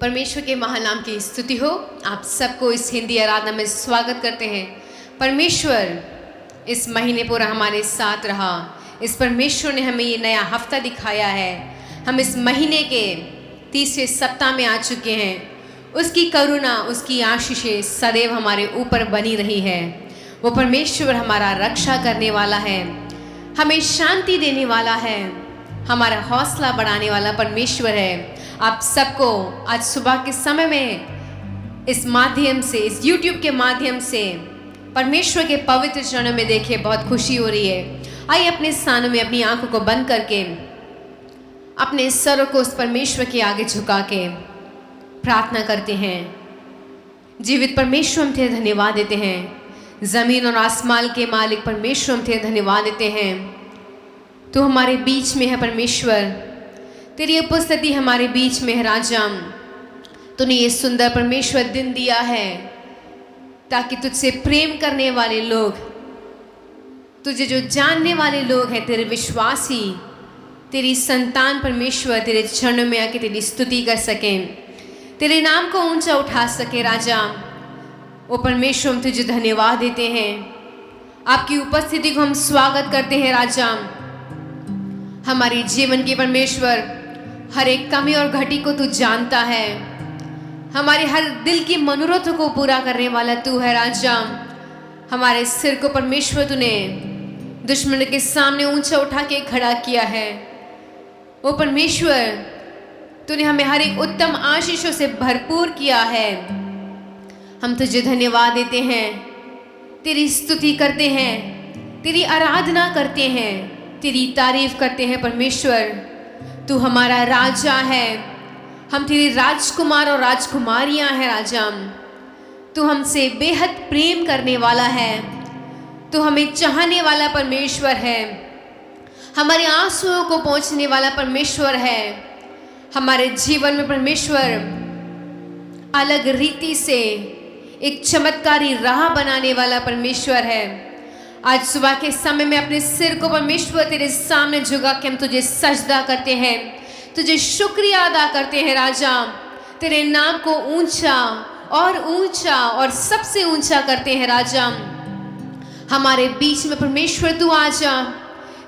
परमेश्वर के महानाम की स्तुति हो। आप सबको इस हिंदी आराधना में स्वागत करते हैं। परमेश्वर इस महीने पूरा हमारे साथ रहा। इस परमेश्वर ने हमें ये नया हफ्ता दिखाया है। हम इस महीने के तीसरे सप्ताह में आ चुके हैं। उसकी करुणा, उसकी आशीषें सदैव हमारे ऊपर बनी रही है। वो परमेश्वर हमारा रक्षा करने वाला है, हमें शांति देने वाला है, हमारा हौसला बढ़ाने वाला परमेश्वर है। आप सबको आज सुबह के समय में इस माध्यम से, इस YouTube के माध्यम से परमेश्वर के पवित्र चरणों में देखे बहुत खुशी हो रही है। आइए अपने स्थानों में अपनी आंखों को बंद करके अपने सरों को उस परमेश्वर के आगे झुका के प्रार्थना करते हैं। जीवित परमेश्वर हम तेरे धन्यवाद देते हैं। जमीन और आसमान के मालिक परमेश्वर हम तेरे धन्यवाद देते हैं। तू हमारे बीच में है परमेश्वर, तेरी उपस्थिति हमारे बीच में है राजा। तूने ये सुंदर परमेश्वर दिन दिया है ताकि तुझसे प्रेम करने वाले लोग, तुझे जो जानने वाले लोग हैं, तेरे विश्वासी, तेरी संतान परमेश्वर तेरे चरणों में आके तेरी स्तुति कर सकें, तेरे नाम को ऊंचा उठा सके राजा। वो परमेश्वर हम तुझे धन्यवाद देते हैं। आपकी उपस्थिति को हम स्वागत करते हैं राजा। हमारे जीवन के परमेश्वर हर एक कमी और घटी को तू जानता है। हमारे हर दिल की मनोरथ को पूरा करने वाला तू है राजा। हमारे सिर को परमेश्वर तूने दुश्मन के सामने ऊंचा उठा के खड़ा किया है। वो परमेश्वर तूने हमें हर एक उत्तम आशीषों से भरपूर किया है। हम तुझे धन्यवाद देते हैं, तेरी स्तुति करते हैं, तेरी आराधना करते हैं, तेरी तारीफ करते हैं परमेश्वर। तू हमारा राजा है, हम तेरे राजकुमार और राजकुमारियां हैं राजा। तू हमसे बेहद प्रेम करने वाला है, तू हमें चाहने वाला परमेश्वर है, हमारे आंसुओं को पहुंचने वाला परमेश्वर है। हमारे जीवन में परमेश्वर अलग रीति से एक चमत्कारी राह बनाने वाला परमेश्वर है। आज सुबह के समय में अपने सिर को परमेश्वर तेरे सामने झुका के हम तुझे सजदा करते हैं, तुझे शुक्रिया अदा करते हैं राजा। तेरे नाम को ऊंचा और सबसे ऊंचा करते हैं राजा। हमारे बीच में परमेश्वर तू आ जा,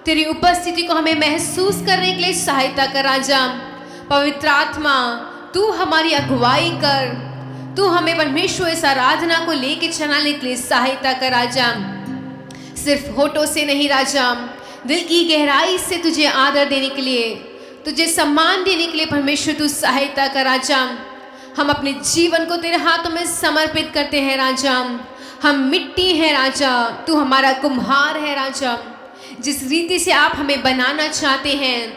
तेरी उपस्थिति को हमें महसूस करने के लिए सहायता कर राजा। पवित्र आत्मा तू हमारी अगुवाई कर, तू हमें परमेश्वर इस आराधना को लेके चलाने के लिए सहायता कर राजा। सिर्फ होठों से नहीं राजा, दिल की गहराई से तुझे आदर देने के लिए, तुझे सम्मान देने के लिए परमेश्वर तू सहायता कर राजा। हम अपने जीवन को तेरे हाथों में समर्पित करते हैं राजा। हम मिट्टी हैं राजा, तू हमारा कुम्हार है राजा। जिस रीति से आप हमें बनाना चाहते हैं,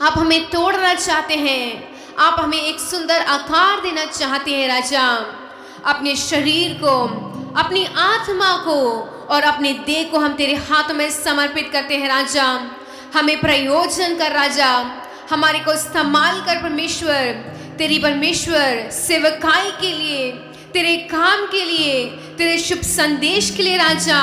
आप हमें तोड़ना चाहते हैं, आप हमें एक सुंदर आकार देना चाहते हैं राजा। अपने शरीर को, अपनी आत्मा को और अपने देह को हम तेरे हाथों में समर्पित करते हैं राजा। हमें प्रयोजन कर राजा, हमारे को इस्तेमाल कर परमेश्वर, तेरी परमेश्वर सेवकाई के लिए, तेरे काम के लिए, तेरे शुभ संदेश के लिए राजा।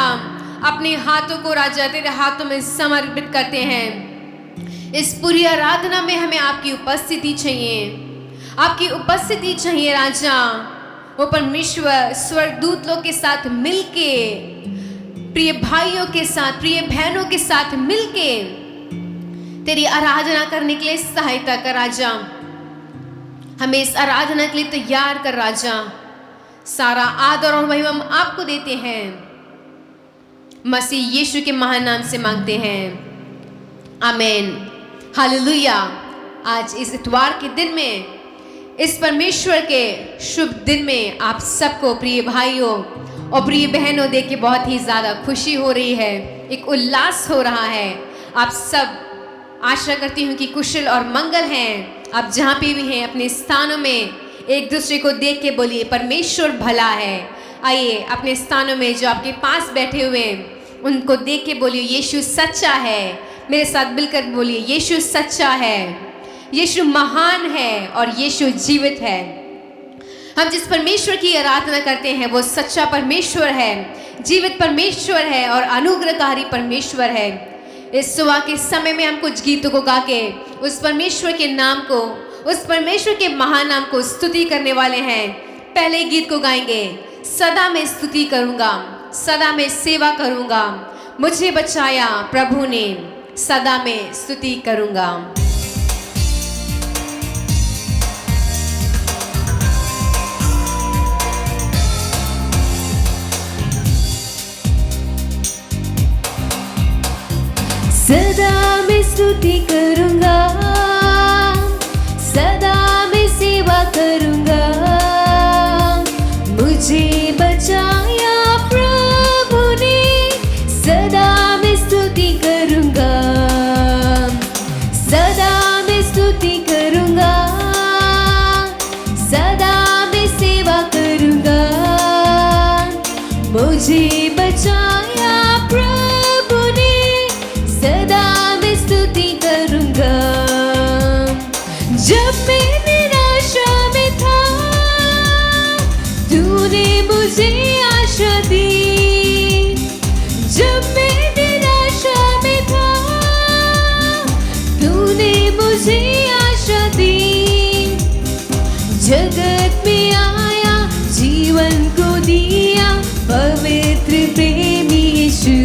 अपने हाथों को राजा तेरे हाथों में समर्पित करते हैं। इस पूरी आराधना में हमें आपकी उपस्थिति चाहिए, आपकी उपस्थिति चाहिए राजा। वो परमेश्वर स्वर्गदूत लोग के साथ मिलके, प्रिय भाइयों के साथ, प्रिय बहनों के साथ मिलके तेरी आराधना करने के लिए सहायता कर राजा। हमें इस आराधना के लिए तैयार कर राजा। सारा आदर और महिमा हम आपको देते हैं, मसीह यीशु के महान नाम से मांगते हैं, आमीन, हालेलुया। आज इस इतवार के दिन में, इस परमेश्वर के शुभ दिन में आप सबको प्रिय भाइयों और प्रिय बहनों देख के बहुत ही ज़्यादा खुशी हो रही है, एक उल्लास हो रहा है। आप सब आशा करती हूँ कि कुशल और मंगल हैं। आप जहाँ पे भी हैं अपने स्थानों में एक दूसरे को देख के बोलिए परमेश्वर भला है। आइए अपने स्थानों में जो आपके पास बैठे हुए हैं उनको देख के बोलिए यीशु सच्चा है। मेरे साथ मिलकर बोलिए यीशु सच्चा है, यीशु महान है और यीशु जीवित है। हम जिस परमेश्वर की आराधना करते हैं वो सच्चा परमेश्वर है, जीवित परमेश्वर है और अनुग्रहकारी परमेश्वर है। इस सुबह के समय में हम कुछ गीतों को गा के उस परमेश्वर के नाम को, उस परमेश्वर के महान नाम को स्तुति करने वाले हैं। पहले गीत को गाएंगे, सदा मैं स्तुति करूंगा, सदा मैं सेवा करूंगा, मुझे बचाया प्रभु ने, सदा मैं स्तुति करूंगा। सदा मैं स्तुति करूंगा, सदा मैं सेवा करूंगा, मुझे बचाया प्रभु ने, सदा मैं स्तुति करूंगा, सदा मैं स्तुति करूंगा, सदा मैं सेवा करूंगा, मुझे बचाया प्रभु ने, सदा मैं स्तुति करूंगा। जब मैं निराशा में था, तूने मुझे आशा दी। जब मैं निराशा में था, तूने मुझे आशा दी। जगत में आया, जीवन को दिया, पवित्र प्रेमी यीशु।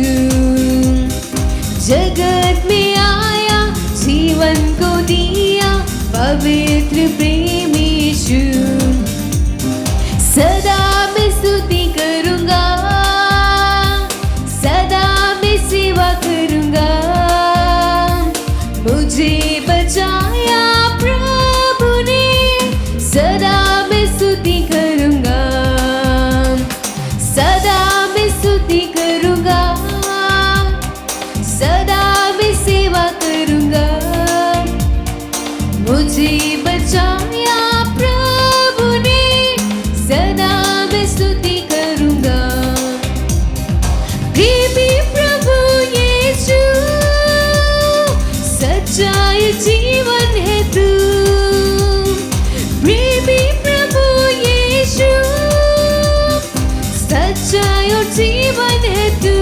जगत में आया, जीवन को दिया, पवित्र प्रेमी यीशु। सदा मैं स्तुति करूंगा, सदा मैं सेवा करूंगा, मुझे बचाया प्रभु ने, सदा मैं स्तुति करूंगा, सदा मैं स्तुति करूंगा, सदा मैं सेवा करूंगा, मुझे बचाया प्रभु ने, सदा मैं स्तुति करूंगा। प्रेमी प्रभु यीशु, सच्चाई जीवन है तू। प्रेमी प्रभु यीशु, सच्चाई और जीवन है तू।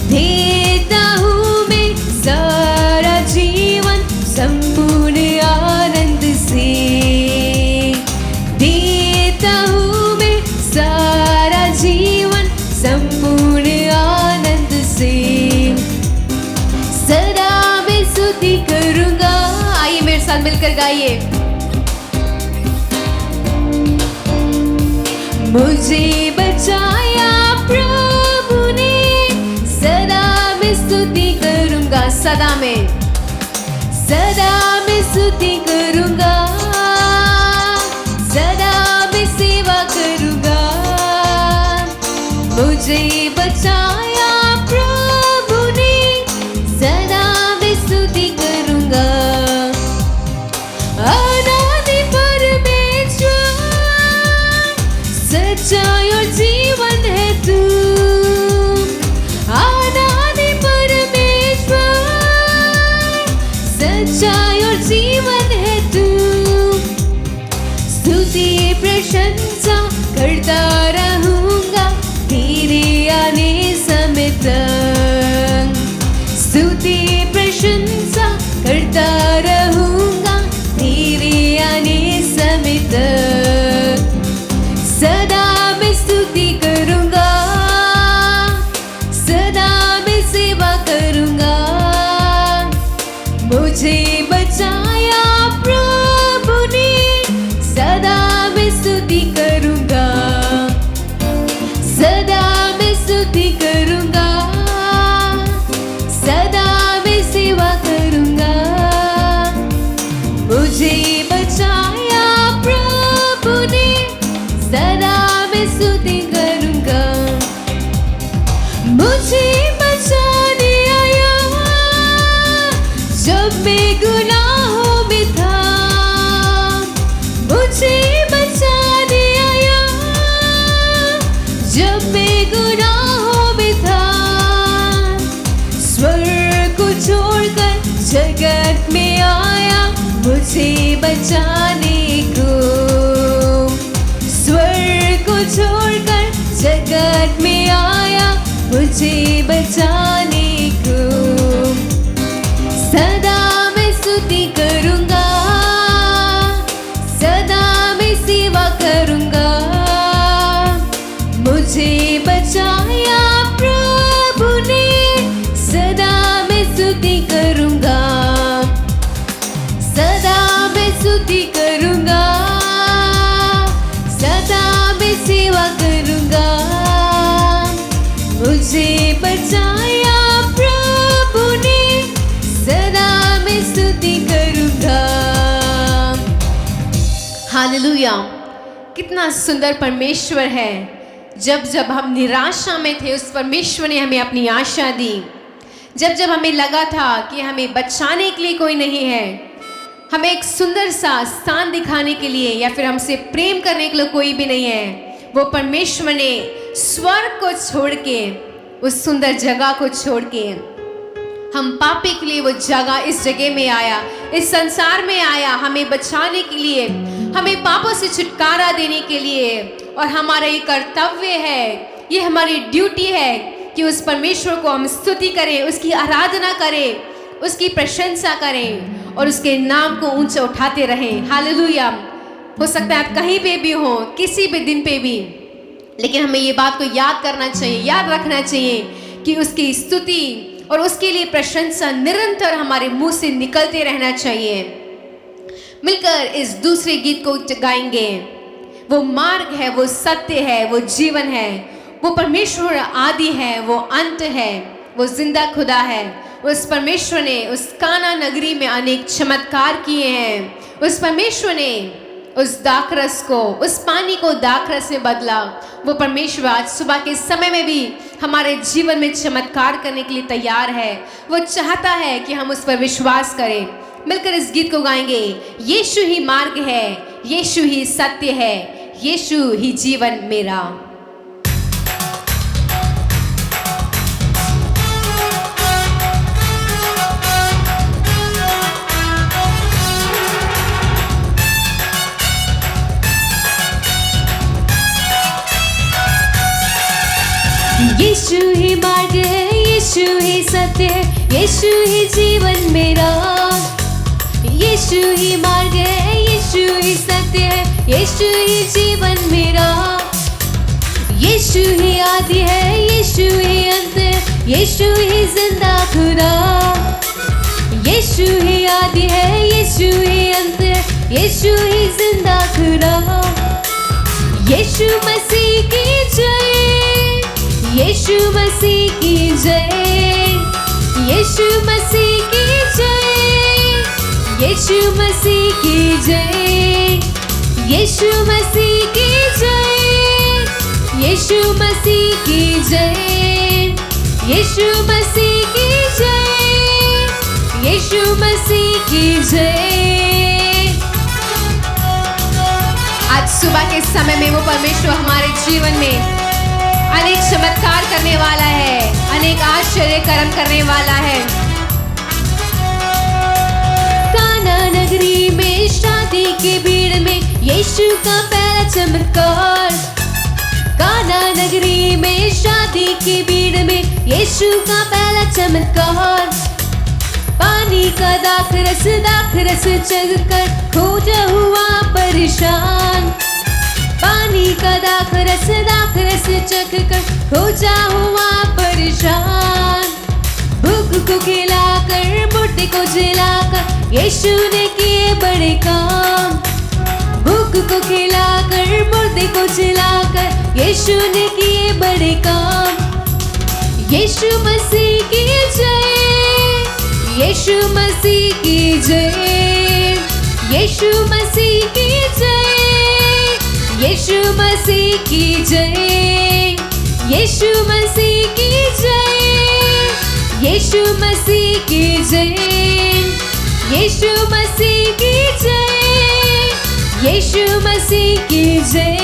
देता हूँ मैं सारा जीवन संपूर्ण आनंद से। देता हूँ मैं सारा जीवन संपूर्ण आनंद से। सदा मैं स्तुति करूंगा। आइए मेरे साथ मिलकर गाइए। मुझे बचाया प्रभु ने, सदा मैं स्तुति करूंगा, सदा में, सदा मैं स्तुति करूंगा, सदा मैं सेवा करूंगा, मुझे बचाया प्रभु ने, सदा मैं स्तुति करूंगा। अनादि परमेश्वर, सच्चाई और जीवन है तू। अनादि परमेश्वर, सच्चाई और जीवन है तू। स्तुति प्रशंसा करता रहूंगा, तेरे आने समय तक। स्तुति प्रशंसा करता रहूंगा, तेरे आने समय तक। सदा मैं स्तुति करूंगा, सदा मैं सेवा करूंगा, मुझे बचाया प्रभु ने, सदा मैं स्तुति करूंगा, सदा मैं स्तुति करूंगा, सदा मैं सेवा करूंगा, मुझे बचाया प्रभु ने, सदा मैं स्तुति करूंगा। मुझे बचाने आया, जब मैं गुनाहों में था। मुझे बचाने आया, जब मैं गुनाहों में था। स्वर्ग को छोड़कर जगत में आया, मुझे बचाने को। स्वर्ग को छोड़कर जगत में आया, मुझे बचाने को। हालेलुया। कितना सुंदर परमेश्वर है। जब जब हम निराशा में थे, उस परमेश्वर ने हमें अपनी आशा दी। जब जब हमें लगा था कि हमें बचाने के लिए कोई नहीं है, हमें एक सुंदर सा स्थान दिखाने के लिए या फिर हमसे प्रेम करने के लिए कोई भी नहीं है, वो परमेश्वर ने स्वर्ग को छोड़ के, उस सुंदर जगह को छोड़ के हम पापी के लिए वो जगह, इस जगह में आया, इस संसार में आया, हमें बचाने के लिए, हमें पापों से छुटकारा देने के लिए। और हमारा ये कर्तव्य है, ये हमारी ड्यूटी है कि उस परमेश्वर को हम स्तुति करें, उसकी आराधना करें, उसकी प्रशंसा करें और उसके नाम को ऊंचा उठाते रहें। हालेलुया। हो सकता है आप कहीं पे भी हो, किसी भी दिन पे भी, लेकिन हमें ये बात को याद करना चाहिए, याद रखना चाहिए कि उसकी स्तुति और उसके लिए प्रशंसा निरंतर हमारे मुंह से निकलते रहना चाहिए। मिलकर इस दूसरे गीत को गाएंगे। वो मार्ग है, वो सत्य है, वो जीवन है, वो परमेश्वर आदि है, वो अंत है, वो जिंदा खुदा है। उस परमेश्वर ने उस काना नगरी में अनेक चमत्कार किए हैं। उस परमेश्वर ने उस दाखरस को, उस पानी को दाखरस में बदला। वो परमेश्वर आज सुबह के समय में भी हमारे जीवन में चमत्कार करने के लिए तैयार है। वो चाहता है कि हम उस पर विश्वास करें। मिलकर इस गीत को गाएंगे। यीशु ही मार्ग है, यीशु ही सत्य है, यीशु ही जीवन मेरा। यीशु ही मार्ग है, यीशु ही सत्य है, यीशु ही जीवन मेरा। यीशु ही मार्ग है, यीशु ही सत्य है, यीशु ही जीवन मेरा। यीशु ही आदि है, यीशु ही अंत है, यीशु ही जिंदा खुदा। यीशु ही आदि है, यीशु ही अंत है, यीशु ही जिंदा खुदा। यीशु मसीह की जय, यीशु मसीह की जय, यीशु मसीह की जय, यीशु मसीह की जय, यीशु मसीह की जय, यीशु मसीह की जय, यीशु मसीह की जय, यीशु मसीह की जय। आज सुबह के समय में वो परमेश्वर हमारे जीवन में अनेक चमत्कार करने वाला है, अनेक आश्चर्य कर्म करने वाला है। काना नगरी में शादी की भीड़ में यीशु का पहला चमत्कार। काना नगरी में शादी की भीड़ में यीशु का पहला चमत्कार। पानी का दाखरस चखकर खोजा हुआ परेशान। पानी का दाखरस चखकर खोजा हुआ परेशान। भूख को खिलाकर बुढ़े को जिलाकर यीशु ने किए बड़े काम। भूख को खिलाकर बुढ़े को जिलाकर यीशु ने किए बड़े काम। यीशु मसीह की जय, यीशु मसीह की जय, यीशु मसीह की जय, यीशु मसीह की जय, यीशु मसीह की जय, यीशु मसीह की जय, यीशु मसीह की जय, यीशु मसीह की जय।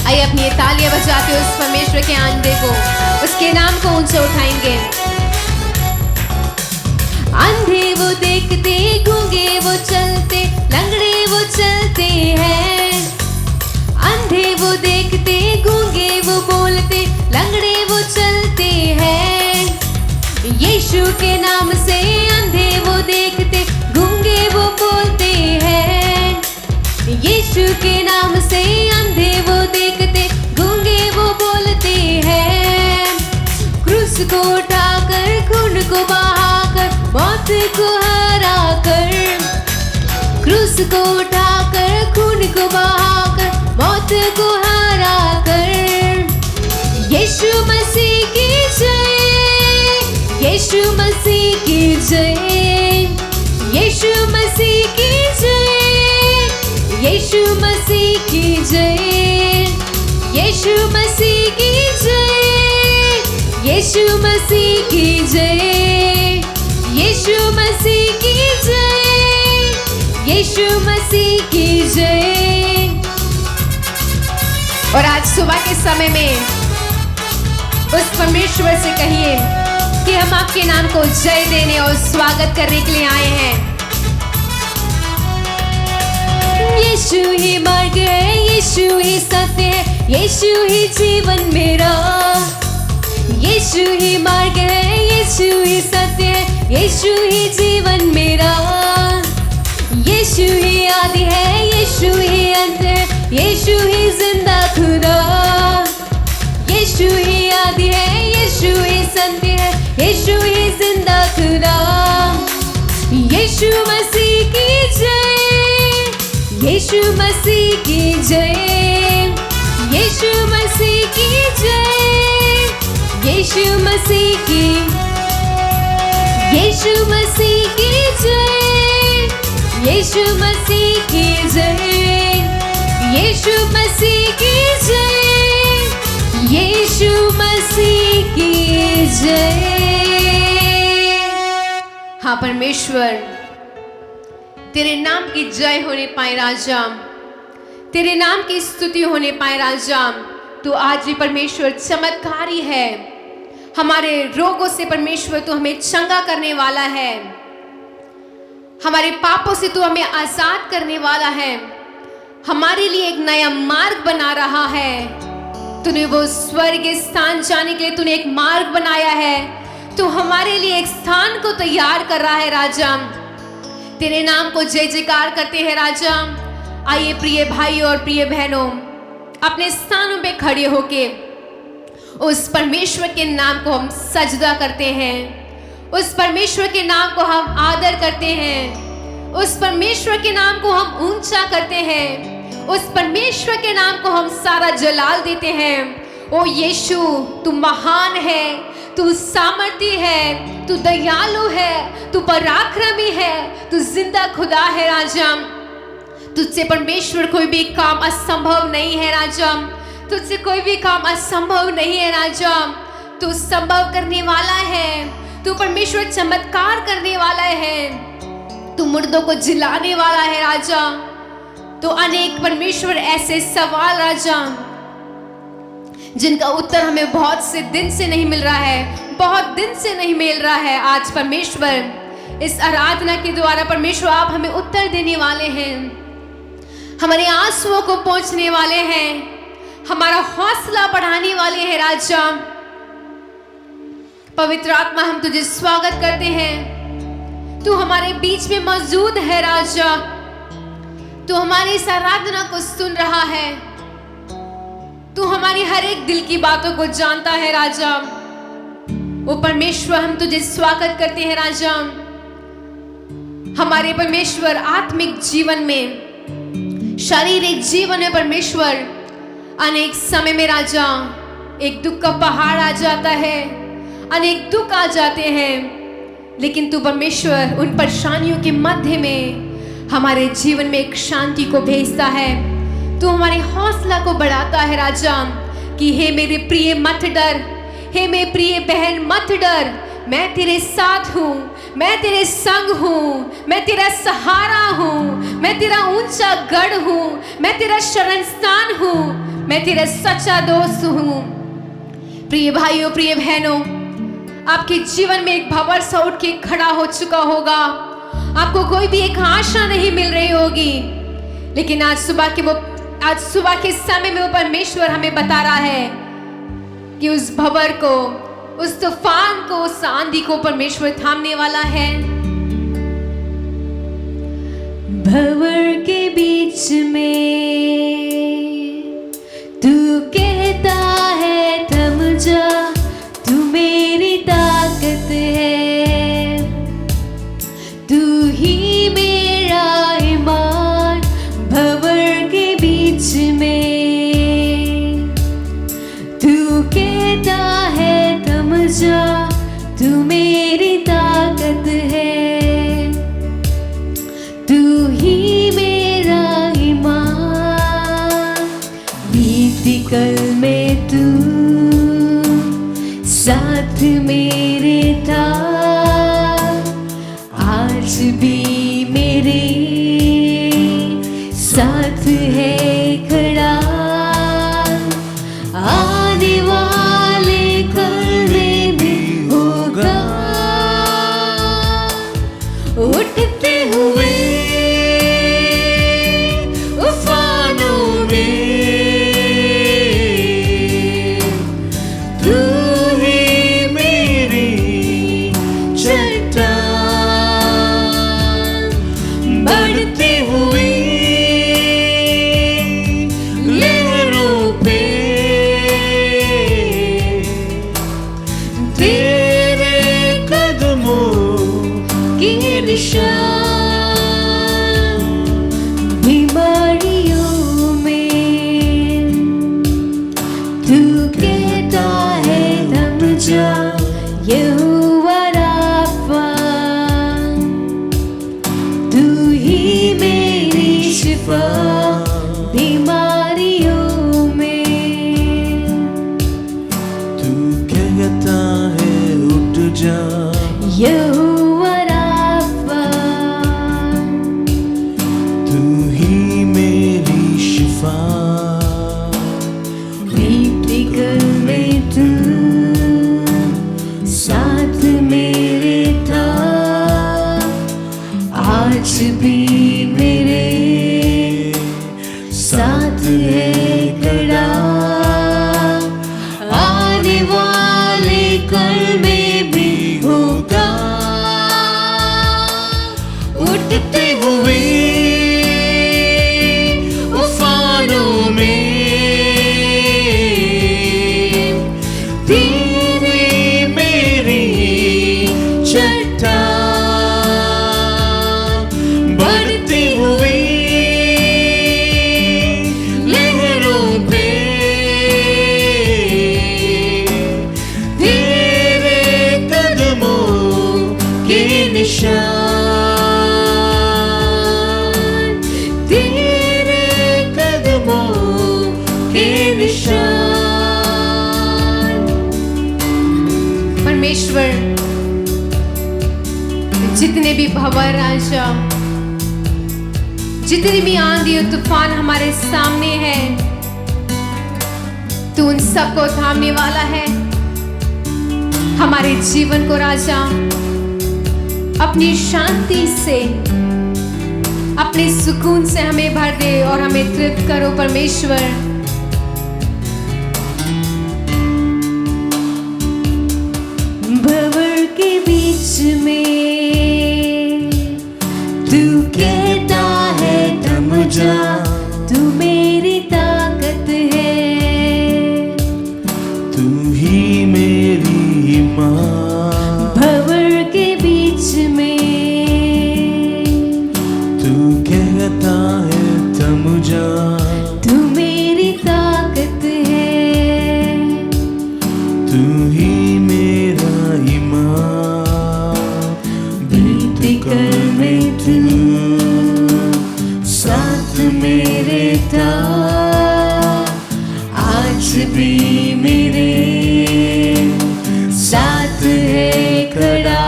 आइए अपनी ये तालियां बजाते हुए उस परमेश्वर के आनंद को, उसके नाम को ऊंचा उठाएंगे। अंधे वो देखते, गूंगे वो चलते, लंगड़े वो चलते हैं। अंधे वो देखते, गूंगे वो बोलते, लंगड़े वो चलते हैं। यीशु के नाम से अंधे वो देखते, गूंगे वो बोलते हैं। यीशु के नाम से अंधे वो देखते, गूंगे वो बोलते हैं। क्रूस को उठाकर, खून को बहाकर, मौत को हराकर। क्रूस को उठाकर, खून को बहाकर, मौत को हराकर। यीशु मसीह की जय, यीशु यीशु मसीह की जय, यीशु मसीह की जय, यीशु मसीह की जय, यीशु मसीह की जय, यीशु मसीह की जय, यीशु मसीह की जय, यीशु मसीह की जय। और आज सुबह के समय में उस परमेश्वर से कहिए कि हम आपके नाम को जय देने और स्वागत करने के लिए आए हैं। यीशु ही मार्ग है, यीशु ही सत्य है, यीशु ही जीवन मेरा। यीशु ही मार्ग है, यीशु ही सत्य है, यीशु ही जीवन मेरा। यीशु ही आदि है, यीशु ही अंत है, यीशु ही जिंदा खुदा। यीशु ही आदि है, यीशु ही सत्य है, यीशु ही जिंदा खुदा। यीशु मसीह की जय, यीशु मसीह की जय, यीशु मसीह की जय, यीशु मसीह की, यीशु मसीह की जय, यीशु मसीह की जय, यीशु मसीह की जय, यीशु मसीह की जय। हाँ परमेश्वर, तेरे नाम की जय होने पाए राजा, तेरे नाम की स्तुति होने पाए राजा। तू आज भी परमेश्वर चमत्कारी है। हमारे रोगों से परमेश्वर तू हमें चंगा करने वाला है, हमारे पापों से तू हमें आजाद करने वाला है, हमारे लिए एक नया मार्ग बना रहा है। तूने वो स्वर्गीय स्थान जाने के लिए तूने एक मार्ग बनाया है, तू हमारे लिए एक स्थान को तैयार कर रहा है राजा। तेरे नाम को जय जयकार करते हैं राजा। आइए प्रिय भाइयों और प्रिय बहनों, अपने स्थानों पे खड़े होके उस परमेश्वर के नाम को हम सजदा करते हैं, उस परमेश्वर के नाम को हम आदर करते हैं, उस परमेश्वर के नाम को हम ऊंचा करते हैं, उस परमेश्वर के नाम को हम सारा जलाल देते हैं। ओ यीशु, तू महान है, तू सामर्थी है, तू दयालु है, तू पराक्रमी है, तू जिंदा खुदा है राजा। तुझसे परमेश्वर कोई भी काम असंभव नहीं है राजा, तुझसे कोई भी काम असंभव नहीं है राजा। तू संभव करने वाला है, तू परमेश्वर चमत्कार करने वाला है, तू मुर्दों को जिलाने वाला है राजा। तो अनेक परमेश्वर ऐसे सवाल राजा जिनका उत्तर हमें बहुत से दिन से नहीं मिल रहा है, बहुत दिन से नहीं मिल रहा है। आज परमेश्वर इस आराधना के द्वारा परमेश्वर आप हमें उत्तर देने वाले हैं, हमारे आंसुओं को पहुंचने वाले हैं, हमारा हौसला बढ़ाने वाले हैं राजा। पवित्र आत्मा, हम तुझे स्वागत करते हैं। तू हमारे बीच में मौजूद है राजा, तू हमारी इस आराधना को सुन रहा है, तू हमारी हर एक दिल की बातों को जानता है राजा। वो परमेश्वर, हम तुझे स्वागत करते हैं राजा। हमारे परमेश्वर आत्मिक जीवन में, शारीरिक जीवन में परमेश्वर अनेक समय में राजा एक दुख का पहाड़ आ जाता है, अनेक दुख आ जाते हैं, लेकिन तू परमेश्वर उन परेशानियों के मध्य में हमारे जीवन में एक शांति को भेजता है। तू हमारे हौसला को बढ़ाता है राजा कि हे मेरे प्रिय मत डर, हे मेरे प्रिय बहन मत डर, मैं तेरे साथ हूँ, मैं तेरे संग हूँ, मैं तेरा सहारा हूँ, मैं तेरा ऊंचा गढ़ हूँ, मैं तेरा शरण स्थान हूँ, मैं तेरा सच्चा दोस्त हूँ। प्रिय भाइयों, प्रिय बहनों, आपके जीवन में एक भंवर सा उठ के खड़ा हो चुका होगा, आपको कोई भी एक आशा नहीं मिल रही होगी, लेकिन आज सुबह के समय में वो परमेश्वर हमें बता रहा है कि उस भंवर को, उस तूफान को, उस आंधी को परमेश्वर थामने वाला है। भंवर के बीच में तू कहता है थम जा, तू मेरी ताकत है, तू ही मेरा ईमान। भंवर के बीच में तू कहता है थम जा, तू मेरी मेरे था, आज भी मेरे साथ है खड़ा। आने वाले कल में भी होगा, उठते हुए उफानों में तू ही मेरी चट्टान, बढ़ती हुई लहरों पे तेरे कदमों के निशान। बीमारियों में तू कहता है थम जा, यहोवा राफा, तू ही मेरी शिफा। बीमारियों में तू कहता है उठ जा, यहोवा राफा, तू ही मेरी शिफा। फिक्र में तू साथ मेरे था, आज भी मेरे साथ है खड़ा। आने वाले कल में भी होगा, उठते हुए उफानों में तेरी मेरी चट्टान, बढ़ती हुई लहरों पे तेरे कदमों के निशान, तेरे कदमों के निशान। परमेश्वर, जितने भी भंवर राजा, जितनी भी आंधी और तूफान हमारे सामने है, तू उन सबको थामने वाला है। हमारे जीवन को राजा अपनी शांति से, अपने सुकून से हमें भर दे और हमें तृप्त करो परमेश्वर। भंवर के बीच में तू कहता है थम जा, तू मेरी ताकत है, तू ही मेरी माँ। भंवर के बीच में तू कहता है थम जा, तू मेरी ताकत है, तू ही मेरा ईमान। बीत कर में तू साथ मेरे था, आज भी मेरे साथ है खड़ा।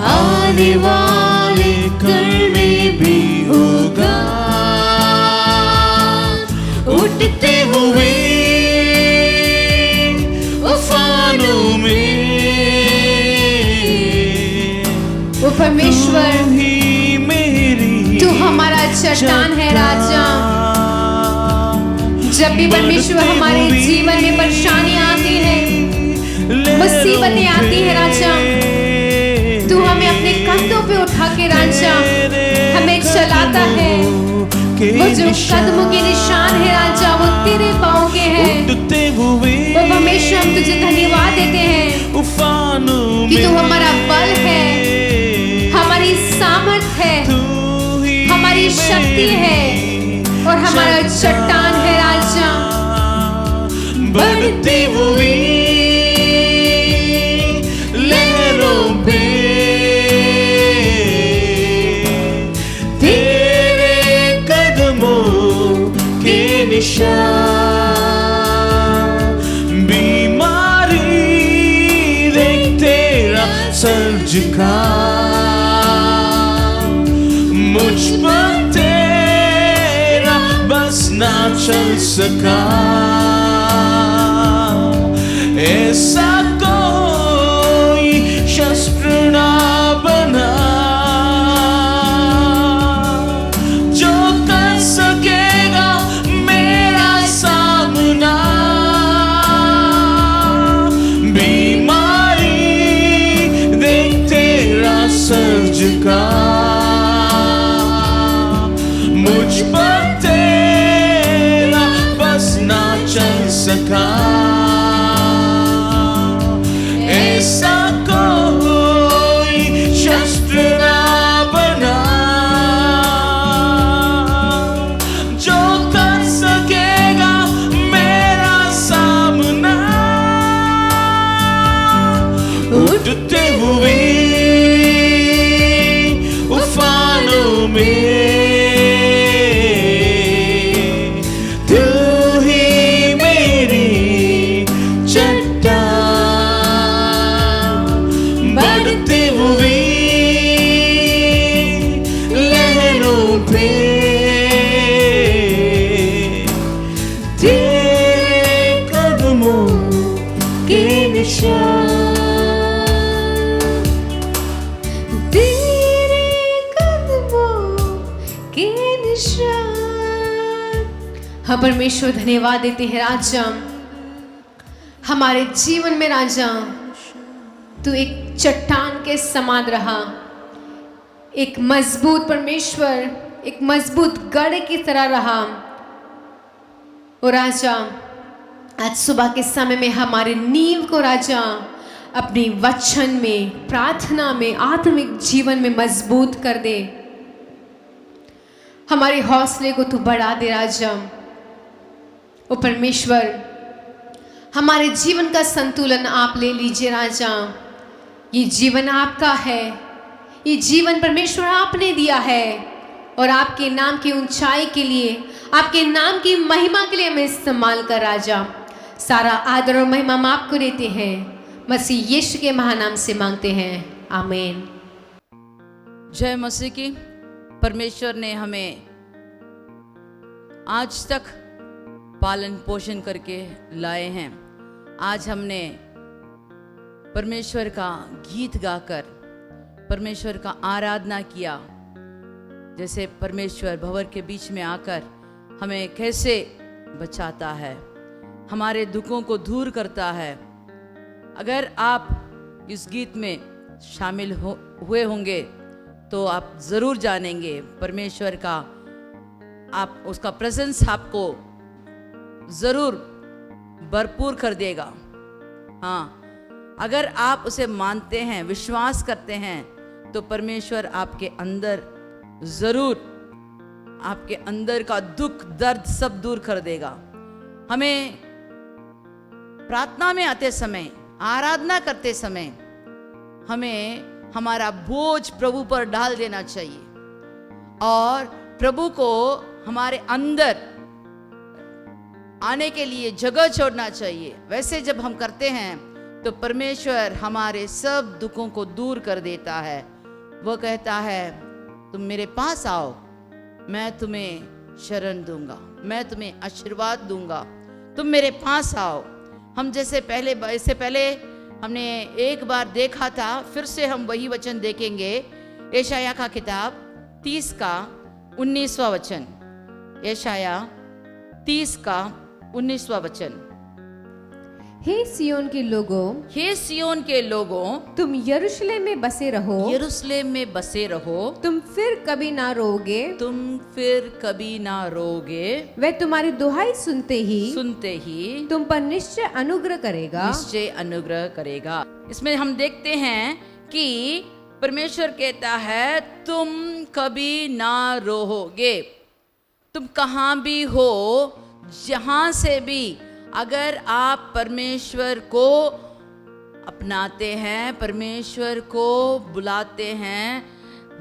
आने वाले कल में भी होगा, उठते हुए उफानों में वो परमेश्वर, तू ही मेरी तू हमारा चट्टान है राजा। जब भी परमेश्वर हमारे जीवन में परेशानी आती है, मुसीबतें आती है राजा, तू हमें अपने कंधों पे उठा के राजा हमें चलाता है। वो जो कदमों के निशान है राजा, वो तेरे पाँव के हैं। वो परमेश्वर, हम तुझे धन्यवाद देते हैं कि तू हमारा बल है, हमारी सामर्थ है, हमारी शक्ति है और हमारा चट्टान है राजा। बढ़ती हुई लहरों पे तेरे कदमों के निशान। बीमारी सर्ज का मुझ पर तेरा बस ना चल सका ऐसा कोई शस्त्र ना बना जो कर सकेगा मेरा सामना बीमारी देख तेरा सर्ज का मुझ पर तेरा बस ना चल सका ऐसा कोई शस्त्र ना बना जो कर सकेगा मेरा सामना उठते हुए उफानों में तू ही मेरी चट्टान बढ़ते हुए लहरों पे तेरे कदमों के निशान तेरे कदमों के निशान। हम परमेश्वर धन्यवाद देते हैं राजा, हमारे जीवन में राजा तू एक चट्टान के समान रहा, एक मजबूत परमेश्वर, एक मजबूत गढ़ की तरह रहा। और राजा आज सुबह के समय में हमारे नींव को राजा अपने वचन में, प्रार्थना में, आत्मिक जीवन में मजबूत कर दे। हमारे हौसले को तू बढ़ा दे राजा। ओ परमेश्वर, हमारे जीवन का संतुलन आप ले लीजिए राजा। ये जीवन आपका है, ये जीवन परमेश्वर आपने दिया है और आपके नाम की ऊंचाई के लिए, आपके नाम की महिमा के लिए हमें इस्तेमाल कर राजा। सारा आदर और महिमा हम आपको देते हैं, मसीह यीशु के महानाम से मांगते हैं, आमीन। जय मसीह की। परमेश्वर ने हमें आज तक पालन पोषण करके लाए हैं। आज हमने परमेश्वर का गीत गाकर परमेश्वर का आराधना किया, जैसे परमेश्वर भंवर के बीच में आकर हमें कैसे बचाता है, हमारे दुखों को दूर करता है। अगर आप इस गीत में शामिल हुए होंगे तो आप ज़रूर जानेंगे परमेश्वर का, आप उसका प्रेजेंस आपको ज़रूर भरपूर कर देगा। हाँ, अगर आप उसे मानते हैं, विश्वास करते हैं, तो परमेश्वर आपके अंदर ज़रूर, आपके अंदर का दुख दर्द सब दूर कर देगा। हमें प्रार्थना में आते समय, आराधना करते समय हमें हमारा बोझ प्रभु पर डाल देना चाहिए और प्रभु को हमारे अंदर आने के लिए जगह छोड़ना चाहिए। वैसे जब हम करते हैं तो परमेश्वर हमारे सब दुखों को दूर कर देता है। वो कहता है, तुम मेरे पास आओ, मैं तुम्हें शरण दूंगा, मैं तुम्हें आशीर्वाद दूंगा, तुम मेरे पास आओ। हम जैसे इससे पहले हमने एक बार देखा था, फिर से हम वही वचन देखेंगे। यशाया का किताब 30 का 19वां वचन, यशाया 30 का 19वां वचन। हे सियोन के लोगों, हे सियोन के लोगों, तुम यरूशलेम में बसे रहो, यरूशलेम में बसे रहो, तुम फिर कभी ना रोगे, तुम फिर कभी ना रोगे। वह तुम्हारी दुहाई सुनते ही तुम पर निश्चय अनुग्रह करेगा, निश्चय अनुग्रह करेगा। इसमें हम देखते हैं कि परमेश्वर कहता है, तुम कभी ना रोओगे। तुम कहाँ भी हो, जहाँ से भी, अगर आप परमेश्वर को अपनाते हैं, परमेश्वर को बुलाते हैं,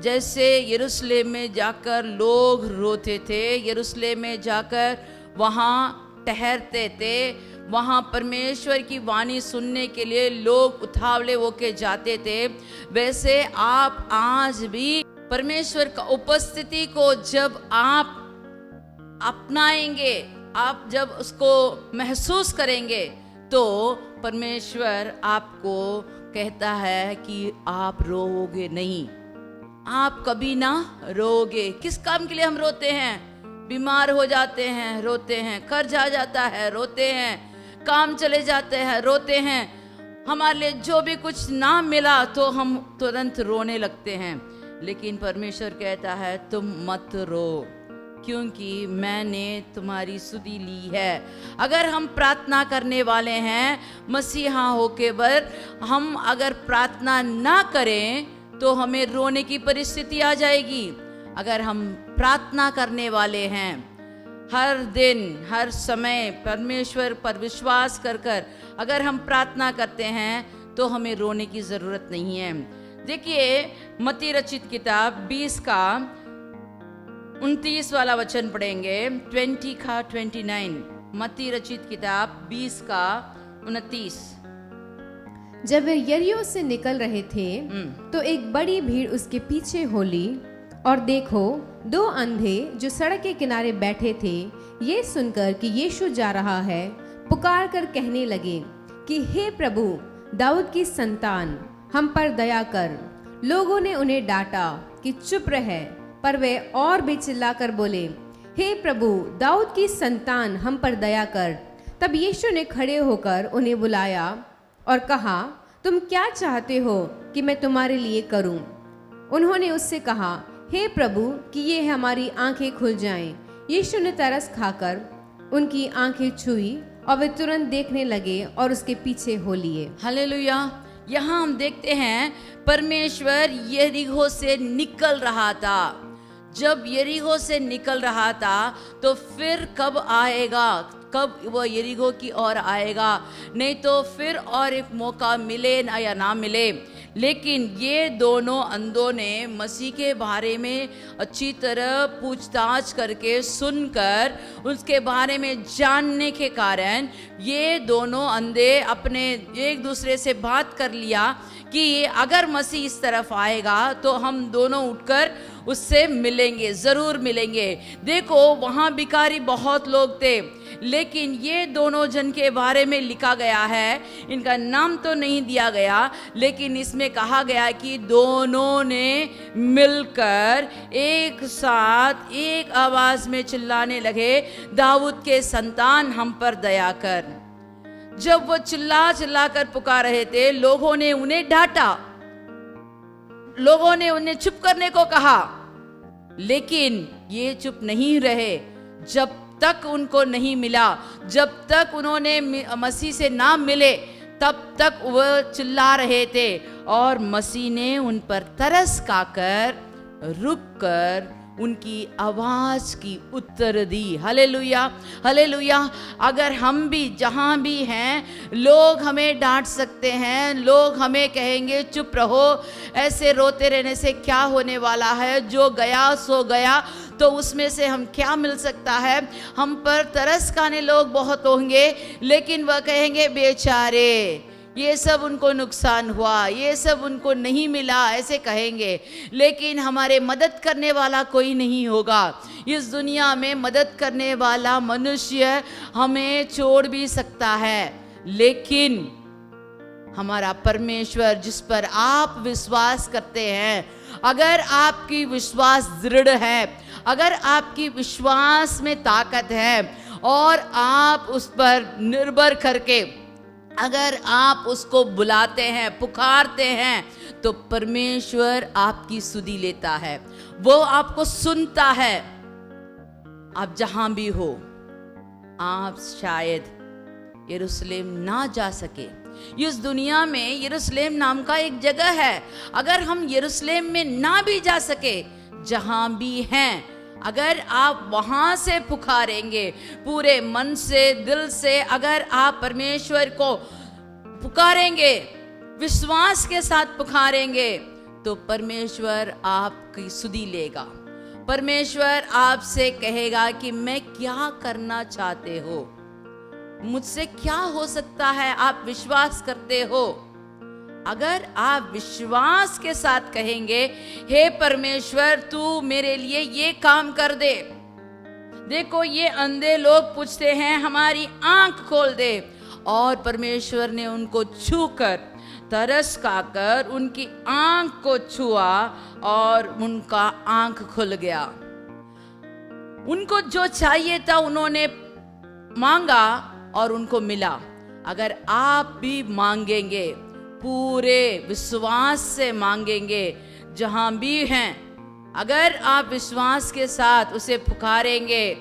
जैसे यरूशलेम में जाकर लोग रोते थे, यरूशलेम में जाकर वहाँ ठहरते थे, वहाँ परमेश्वर की वाणी सुनने के लिए लोग उतावले होके जाते थे, वैसे आप आज भी परमेश्वर का उपस्थिति को जब आप अपनाएंगे, आप जब उसको महसूस करेंगे, तो परमेश्वर आपको कहता है कि आप रोओगे नहीं, आप कभी ना रोओगे। किस काम के लिए हम रोते हैं? बीमार हो जाते हैं, रोते हैं। कर्ज आ जाता है, रोते हैं। काम चले जाते हैं, रोते हैं। हमारे लिए जो भी कुछ ना मिला तो हम तुरंत रोने लगते हैं। लेकिन परमेश्वर कहता है तुम मत रो, क्योंकि मैंने तुम्हारी सुधि ली है। अगर हम प्रार्थना करने वाले हैं मसीहा होके बर, हम अगर प्रार्थना ना करें तो हमें रोने की परिस्थिति आ जाएगी। अगर हम प्रार्थना करने वाले हैं, हर दिन हर समय परमेश्वर पर विश्वास कर कर अगर हम प्रार्थना करते हैं तो हमें रोने की ज़रूरत नहीं है। देखिए मत्ती रचित किताब 20 का 29 वाला वचन पढ़ेंगे, 20 का 29। मत्ती रचित किताब 20 का 29। जब वे यरीहो से निकल रहे थे तो एक बड़ी भीड़ उसके पीछे हो ली, और देखो 2 अंधे जो सड़क के किनारे बैठे थे, ये सुनकर कि यीशु जा रहा है, पुकार कर कहने लगे कि हे प्रभु, दाऊद की संतान, हम पर दया कर। लोगों ने उन्हें डांटा कि चुप रहे, पर वे और भी चिल्लाकर बोले, हे प्रभु, दाऊद की संतान, हम पर दया कर। तब यीशु ने खड़े होकर उन्हें बुलाया और कहा, तुम क्या चाहते हो कि मैं तुम्हारे लिए करूं? उन्होंने उससे कहा, हे प्रभु, कि ये हमारी आंखें खुल जाएं। यीशु ने तरस खाकर उनकी आंखें छुई और वे तुरंत देखने लगे और उसके पीछे हो लिए। हालेलुया। यहाँ हम देखते हैं परमेश्वर यरीहो से निकल रहा था। जब यरीहो से निकल रहा था तो फिर कब आएगा, कब वो यरीहो की ओर आएगा? नहीं तो फिर और एक मौका मिले ना या ना मिले। लेकिन ये दोनों अंधों ने मसीह के बारे में अच्छी तरह पूछताछ करके सुनकर उसके बारे में जानने के कारण ये दोनों अंधे अपने एक दूसरे से बात कर लिया कि अगर मसीह इस तरफ आएगा तो हम दोनों उठकर उससे मिलेंगे, ज़रूर मिलेंगे। देखो वहाँ भिखारी बहुत लोग थे, लेकिन ये दोनों जन के बारे में लिखा गया है, इनका नाम तो नहीं दिया गया, लेकिन इसमें कहा गया कि दोनों ने मिलकर एक साथ एक आवाज में चिल्लाने लगे, दाऊद के संतान, हम पर दया कर। जब वो चिल्ला कर पुकार रहे थे, लोगों ने उन्हें डांटा, लोगों ने उन्हें चुप करने को कहा, लेकिन ये चुप नहीं रहे। जब तक उनको नहीं मिला, जब तक उन्होंने मसीह से ना मिले, तब तक वह चिल्ला रहे थे। और मसीह ने उन पर तरस खाकर रुक कर उनकी आवाज की उत्तर दी। Hallelujah, hallelujah. अगर हम भी जहाँ भी हैं, लोग हमें डांट सकते हैं, लोग हमें कहेंगे चुप रहो, ऐसे रोते रहने से क्या होने वाला है, जो गया सो गया, तो उसमें से हम क्या मिल सकता है। हम पर तरस खाने लोग बहुत होंगे, लेकिन वह कहेंगे बेचारे, ये सब उनको नुकसान हुआ, ये सब उनको नहीं मिला, ऐसे कहेंगे। लेकिन हमारे मदद करने वाला कोई नहीं होगा। इस दुनिया में मदद करने वाला मनुष्य हमें छोड़ भी सकता है, लेकिन हमारा परमेश्वर जिस पर आप विश्वास करते हैं, अगर आपकी विश्वास दृढ़ है, अगर आपकी विश्वास में ताकत है और आप उस पर निर्भर करके अगर आप उसको बुलाते हैं, पुकारते हैं, तो परमेश्वर आपकी सुधि लेता है, वो आपको सुनता है। आप जहां भी हो, आप शायद यरूशलेम ना जा सके। इस दुनिया में यरूशलेम नाम का एक जगह है। अगर हम यरूशलेम में ना भी जा सके, जहां भी हैं, अगर आप वहां से पुकारेंगे पूरे मन से, दिल से, अगर आप परमेश्वर को पुकारेंगे, विश्वास के साथ पुकारेंगे, तो परमेश्वर आपकी सुधि लेगा। परमेश्वर आपसे कहेगा कि मैं क्या करना चाहते हो। मुझसे क्या हो सकता है, आप विश्वास करते हो? अगर आप विश्वास के साथ कहेंगे, हे परमेश्वर तू मेरे लिए ये काम कर दे। देखो ये अंधे लोग पूछते हैं हमारी आंख खोल दे, और परमेश्वर ने उनको छूकर तरस खाकर उनकी आंख को छुआ और उनका आंख खुल गया। उनको जो चाहिए था उन्होंने मांगा और उनको मिला। अगर आप भी मांगेंगे, पूरे विश्वास से मांगेंगे, जहां भी हैं, अगर आप विश्वास के साथ उसे पुकारेंगे,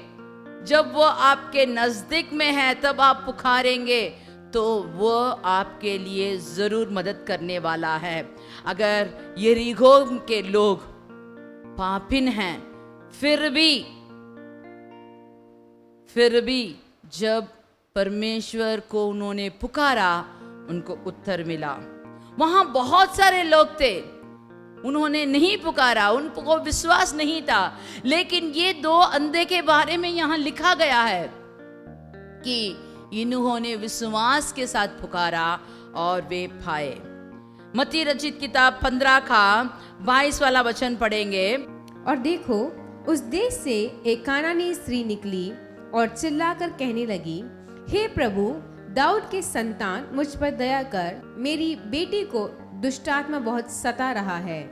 जब वो आपके नजदीक में है तब आप पुकारेंगे, तो वो आपके लिए जरूर मदद करने वाला है। अगर यरीहो के लोग पापिन हैं, फिर भी जब परमेश्वर को उन्होंने पुकारा, उनको उत्तर मिला। वहां बहुत सारे लोग थे, उन्होंने नहीं पुकारा, उनको विश्वास नहीं था, लेकिन ये दो अंधे के बारे में यहां लिखा गया है कि इन्होंने विश्वास के साथ पुकारा और वे पाए। मत्ती रचित किताब 15 का 22 वाला वचन पढ़ेंगे। और देखो, उस देश से एक कानानी स्त्री निकली और चिल्लाकर कहने लगी, हे प्रभु, दाऊद के संतान, मुझ पर दया कर, मेरी बेटी को दुष्टात्मा बहुत सता रहा है।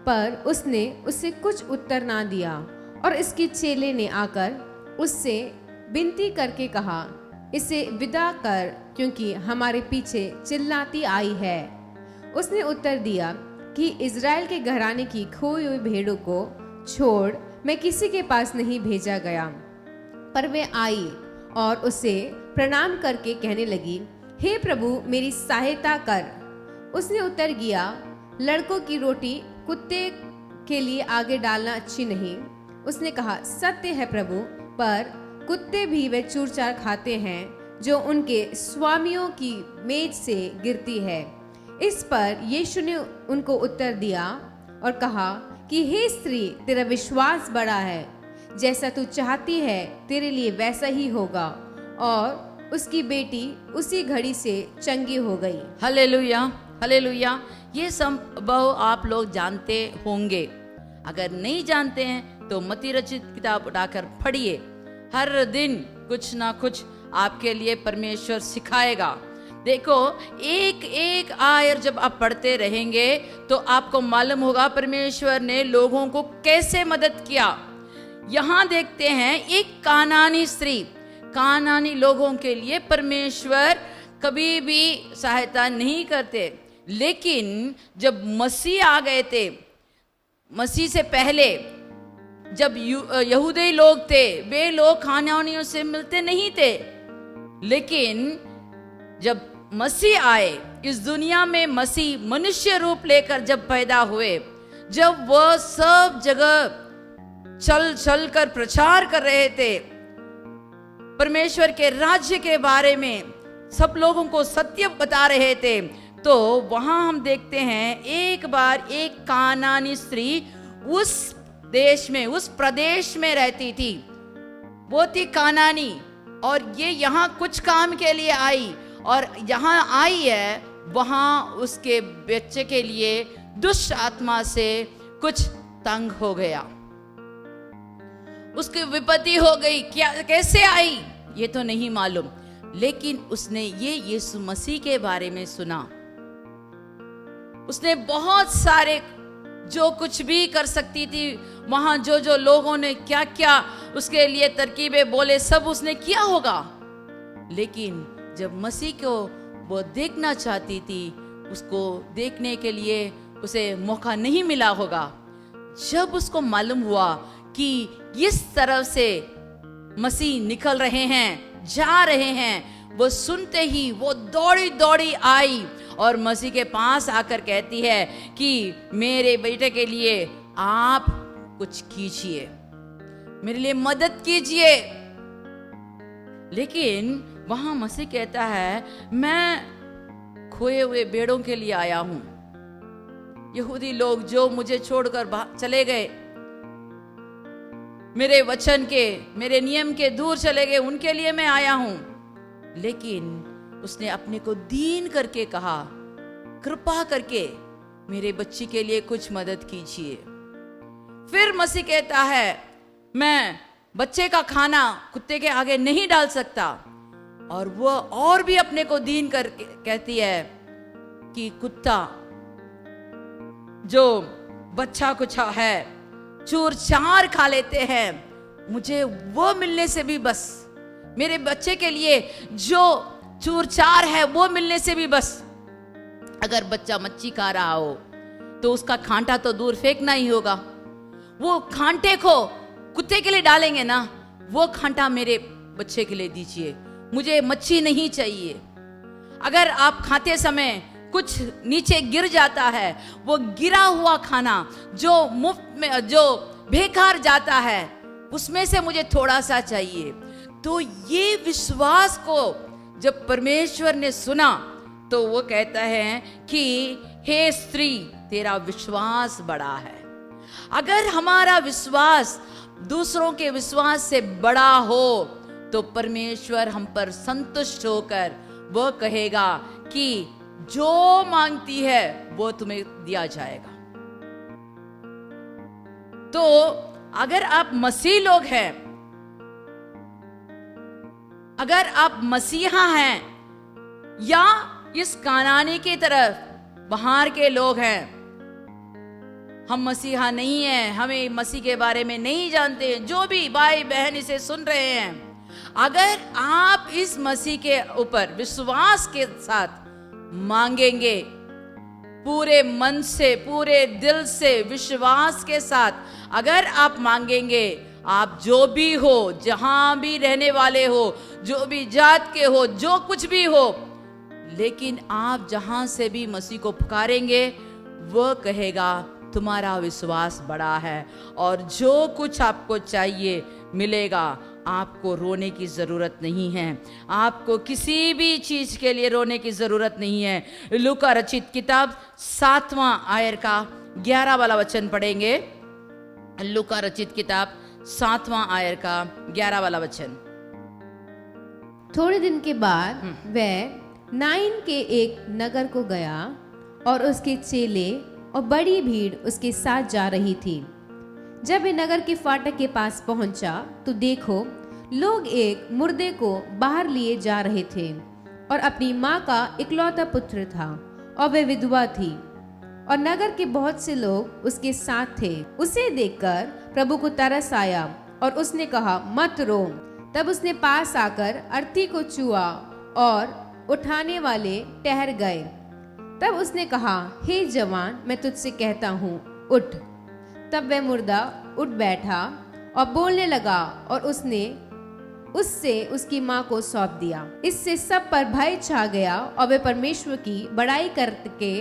पर उसने उससे कुछ उत्तर ना दिया, और इसके चेले ने आकर उससे विनती करके कहा, इसे विदा कर, क्योंकि हमारे पीछे चिल्लाती आई है। उसने उत्तर दिया कि इज़राइल के घराने की खोई हुई भेड़ों को छोड़ मैं किसी के पास नहीं भेजा गया। पर वे आई और उसे प्रणाम करके कहने लगी, हे प्रभु, मेरी सहायता कर। उसने उत्तर दिया, लड़कों की रोटी कुत्ते के लिए आगे डालना अच्छी नहीं। उसने कहा, सत्य है प्रभु, पर कुत्ते भी वे चूर-चार खाते हैं जो उनके स्वामियों की मेज से गिरती है। इस पर यीशु ने उनको उत्तर दिया और कहा कि हे स्त्री, तेरा विश्वास बड़ा है, जैसा तू चाहती है तेरे लिए वैसा ही होगा। और उसकी बेटी उसी घड़ी से चंगी हो गई। Hallelujah, hallelujah. ये संभव आप लोग जानते होंगे। अगर नहीं जानते हैं तो मत्ती रचित किताब उठाकर पढ़िए। हर दिन कुछ ना कुछ आपके लिए परमेश्वर सिखाएगा। देखो, एक एक आयत जब आप पढ़ते रहेंगे तो आपको मालूम होगा परमेश्वर ने लोगों को कैसे मदद किया। यहां देखते हैं एक कानानी स्त्री, कानानी लोगों के लिए परमेश्वर कभी भी सहायता नहीं करते, लेकिन जब मसीह आ गए थे, मसीह से पहले जब यहूदी लोग थे, वे लोग कानानियों से मिलते नहीं थे, लेकिन जब मसीह आए इस दुनिया में, मसीह मनुष्य रूप लेकर जब पैदा हुए, जब वह सब जगह चल चल कर प्रचार कर रहे थे, परमेश्वर के राज्य के बारे में सब लोगों को सत्य बता रहे थे, तो वहां हम देखते हैं एक बार एक कानानी स्त्री उस देश में, उस प्रदेश में रहती थी। वो थी कानानी, और ये यहाँ कुछ काम के लिए आई, और यहाँ आई है, वहां उसके बच्चे के लिए दुष्ट आत्मा से कुछ तंग हो गया, उसकी विपत्ति हो गई। क्या, कैसे आई ये तो नहीं मालूम, लेकिन उसने ये यीशु मसीह के बारे में सुना। उसने बहुत सारे जो कुछ भी कर सकती थी, वहां जो जो लोगों ने क्या क्या उसके लिए तरकीबें बोले, सब उसने किया होगा, लेकिन जब मसीह को वो देखना चाहती थी, उसको देखने के लिए उसे मौका नहीं मिला होगा। जब उसको मालूम हुआ कि इस तरफ से मसीह निकल रहे हैं, जा रहे हैं, वो सुनते ही वो दौड़ी दौड़ी आई और मसीह के पास आकर कहती है कि मेरे बेटे के लिए आप कुछ कीजिए, मेरे लिए मदद कीजिए। लेकिन वहां मसीह कहता है, मैं खोए हुए भेड़ों के लिए आया हूं। यहूदी लोग जो मुझे छोड़कर चले गए, मेरे वचन के, मेरे नियम के दूर चले गए, उनके लिए मैं आया हूं। लेकिन उसने अपने को दीन करके कहा, कृपा करके मेरे बच्ची के लिए कुछ मदद कीजिए। फिर मसीह कहता है, मैं बच्चे का खाना कुत्ते के आगे नहीं डाल सकता। और वो और भी अपने को दीन करके कहती है कि कुत्ता जो बच्चा कुछ है चूर चार खा लेते हैं, मुझे वो मिलने से भी बस, मेरे बच्चे के लिए जो चूर चार है वो मिलने से भी बस। अगर बच्चा मच्छी खा रहा हो तो उसका कांटा तो दूर फेंकना ही होगा, वो कांटे को कुत्ते के लिए डालेंगे ना, वो कांटा मेरे बच्चे के लिए दीजिए, मुझे मच्छी नहीं चाहिए। अगर आप खाते समय कुछ नीचे गिर जाता है, वो गिरा हुआ खाना जो मुफ्त में, जो बेकार जाता है, उसमें से मुझे थोड़ा सा चाहिए। तो ये विश्वास को जब परमेश्वर ने सुना तो वो कहता है कि हे स्त्री, तेरा विश्वास बड़ा है। अगर हमारा विश्वास दूसरों के विश्वास से बड़ा हो तो परमेश्वर हम पर संतुष्ट होकर वो कहेगा कि जो मांगती है वो तुम्हें दिया जाएगा। तो अगर आप मसीह लोग हैं, अगर आप मसीहा हैं या इस कानानी की तरफ बाहर के लोग हैं, हम मसीहा नहीं हैं, हमें मसीह के बारे में नहीं जानते हैं, जो भी भाई बहन इसे सुन रहे हैं, अगर आप इस मसीह के ऊपर विश्वास के साथ मांगेंगे, पूरे मन से, पूरे दिल से, विश्वास के साथ अगर आप मांगेंगे, आप जो भी हो, जहां भी रहने वाले हो, जो भी जात के हो, जो कुछ भी हो, लेकिन आप जहां से भी मसीह को पुकारेंगे, वो कहेगा तुम्हारा विश्वास बड़ा है और जो कुछ आपको चाहिए मिलेगा। आपको रोने की जरूरत नहीं है, आपको किसी भी चीज के लिए रोने की जरूरत नहीं है। लूका रचित किताब 7वां आयर का 11 वाला वचन पढ़ेंगे। लूका रचित किताब 7वां आयर का 11 वाला वचन। थोड़े दिन के बाद वह नाइन के एक नगर को गया और उसके चेले और बड़ी भीड़ उसके साथ जा रही थी। जब वे नगर के फाटक के पास पहुंचा तो देखो, लोग एक मुर्दे को बाहर लिए जा रहे थे और अपनी माँ का इकलौता पुत्र था और वह विधवा थी और नगर के बहुत से लोग उसके साथ थे। उसे देखकर प्रभु को तरस आया और उसने कहा, मत रो। तब उसने पास आकर अर्थी को छुआ और उठाने वाले ठहर गए। तब उसने कहा, हे जवान, मैं तुझसे कहता हूँ, उठ। तब वह मुर्दा उठ बैठा और बोलने लगा और उससे उसकी माँ को सौंप दिया। इससे सब पर भय छा गया और वे परमेश्वर की बड़ाई करके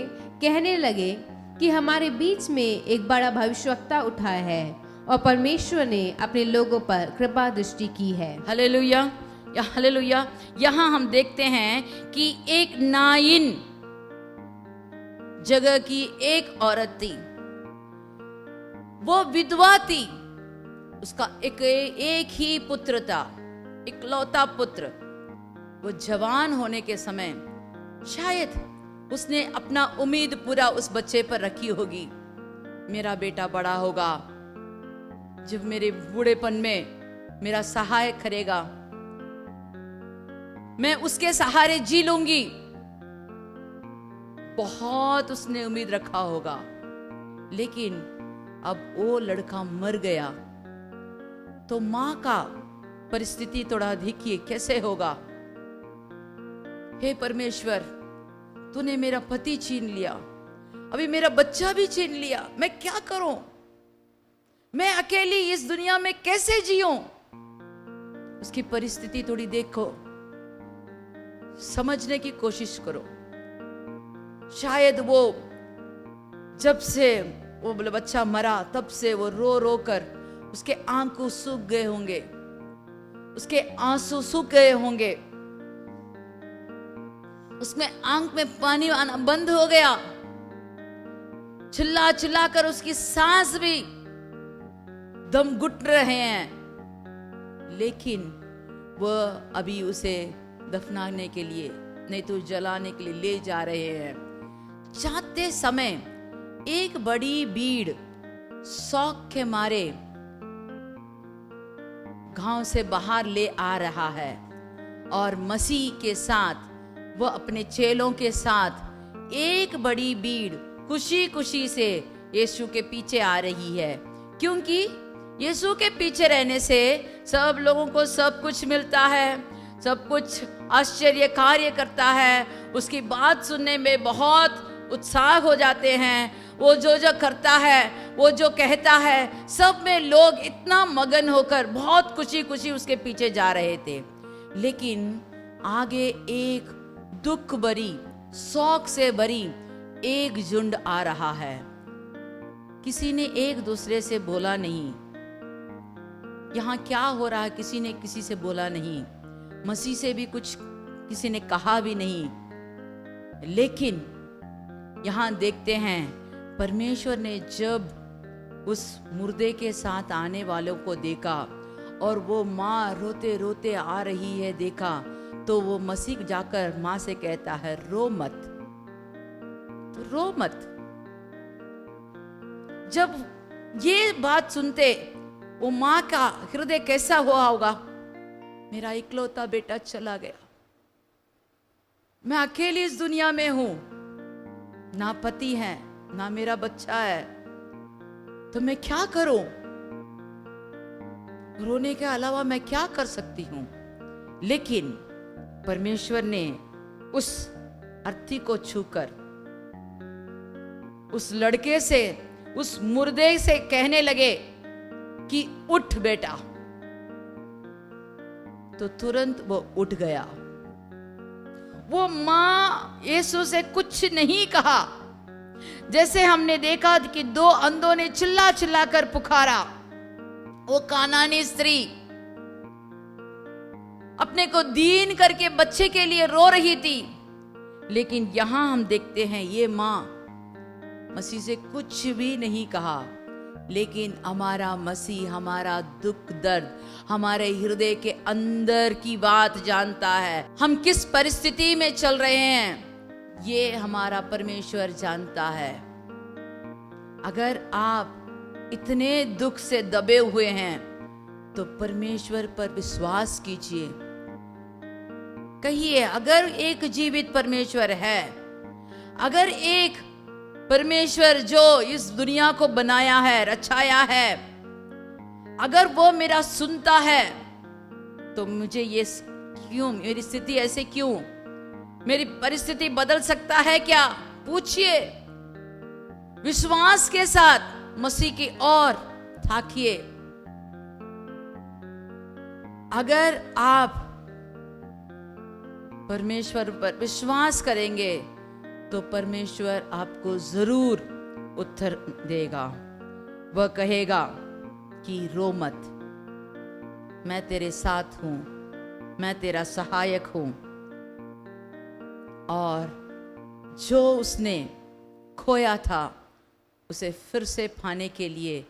कहने लगे कि हमारे बीच में एक बड़ा भविष्यवक्ता उठा है और परमेश्वर ने अपने लोगों पर कृपा दृष्टि की है। Hallelujah, hallelujah. यहाँ हम देखते हैं कि एक नाइन जगह की एक औरत थी, वो विधवा थी, उसका एक ही पुत्र था, इकलौता पुत्र। वो जवान होने के समय शायद उसने अपना उम्मीद पूरा उस बच्चे पर रखी होगी, मेरा बेटा बड़ा होगा, जब मेरे बूढ़ेपन में मेरा सहायक करेगा, मैं उसके सहारे जी लूंगी। बहुत उसने उम्मीद रखा होगा। लेकिन अब वो लड़का मर गया तो मां का परिस्थिति थोड़ा देखिए कैसे होगा। हे परमेश्वर, तूने मेरा पति छीन लिया, अभी मेरा बच्चा भी छीन लिया, मैं क्या करूं? मैं अकेली इस दुनिया में कैसे जीऊं? उसकी परिस्थिति थोड़ी देखो, समझने की कोशिश करो। शायद वो जब से वो बच्चा मरा तब से वो रो रो कर उसके आंसू सूख गए होंगे, उसके आंसू सूख गए होंगे, उसमें आंख में पानी आना बंद हो गया, चिल्ला चिल्ला कर उसकी सांस भी दम घुट रहे हैं। लेकिन वह अभी उसे दफनाने के लिए, नहीं तो जलाने के लिए ले जा रहे हैं। जाते समय एक बड़ी भीड़ शौक के मारे गांव से बाहर ले आ रहा है और मसीह के साथ, वो अपने चेलों के साथ एक बड़ी भीड़ खुशी खुशी से यीशु के पीछे आ रही है, क्योंकि यीशु के पीछे रहने से सब लोगों को सब कुछ मिलता है, सब कुछ आश्चर्य कार्य करता है, उसकी बात सुनने में बहुत उत्साह हो जाते हैं। वो जो जो करता है, वो जो कहता है, सब में लोग इतना मगन होकर बहुत खुशी खुशी उसके पीछे जा रहे थे। लेकिन आगे एक दुख भरी, शौक से भरी एक झुंड आ रहा है। किसी ने एक दूसरे से बोला नहीं, यहाँ क्या हो रहा है, किसी ने किसी से बोला नहीं, मसीह से भी कुछ किसी ने कहा भी नहीं। लेकिन यहाँ देखते हैं परमेश्वर ने जब उस मुर्दे के साथ आने वालों को देखा और वो माँ रोते रोते आ रही है देखा, तो वो मसीह जाकर माँ से कहता है, रो मत, रो मत। जब ये बात सुनते वो माँ का हृदय कैसा हुआ होगा, मेरा इकलौता बेटा चला गया, मैं अकेली इस दुनिया में हूं, ना पति है ना मेरा बच्चा है, तो मैं क्या करूं? रोने के अलावा मैं क्या कर सकती हूं? लेकिन परमेश्वर ने उस अर्थी को छूकर उस लड़के से, उस मुर्दे से कहने लगे कि उठ बेटा, तो तुरंत वो उठ गया। वो मां यीशु से कुछ नहीं कहा। जैसे हमने देखा कि दो अंधों ने चिल्ला चिल्ला कर पुकारा, वो कानानी स्त्री अपने को दीन करके बच्चे के लिए रो रही थी। लेकिन यहां हम देखते हैं ये मां मसीह से कुछ भी नहीं कहा, लेकिन हमारा मसीह हमारा दुख दर्द, हमारे हृदय के अंदर की बात जानता है। हम किस परिस्थिति में चल रहे हैं ये हमारा परमेश्वर जानता है। अगर आप इतने दुख से दबे हुए हैं तो परमेश्वर पर विश्वास कीजिए। कहिए, अगर एक जीवित परमेश्वर है, अगर एक परमेश्वर जो इस दुनिया को बनाया है, रचाया है, अगर वो मेरा सुनता है तो मुझे ये क्यों, मेरी स्थिति ऐसे क्यों, मेरी परिस्थिति बदल सकता है क्या? पूछिए, विश्वास के साथ मसीह की ओर ताकिए। अगर आप परमेश्वर पर विश्वास करेंगे तो परमेश्वर आपको जरूर उत्तर देगा। वह कहेगा कि रो मत, मैं तेरे साथ हूं, मैं तेरा सहायक हूं। और जो उसने खोया था उसे फिर से पाने के लिए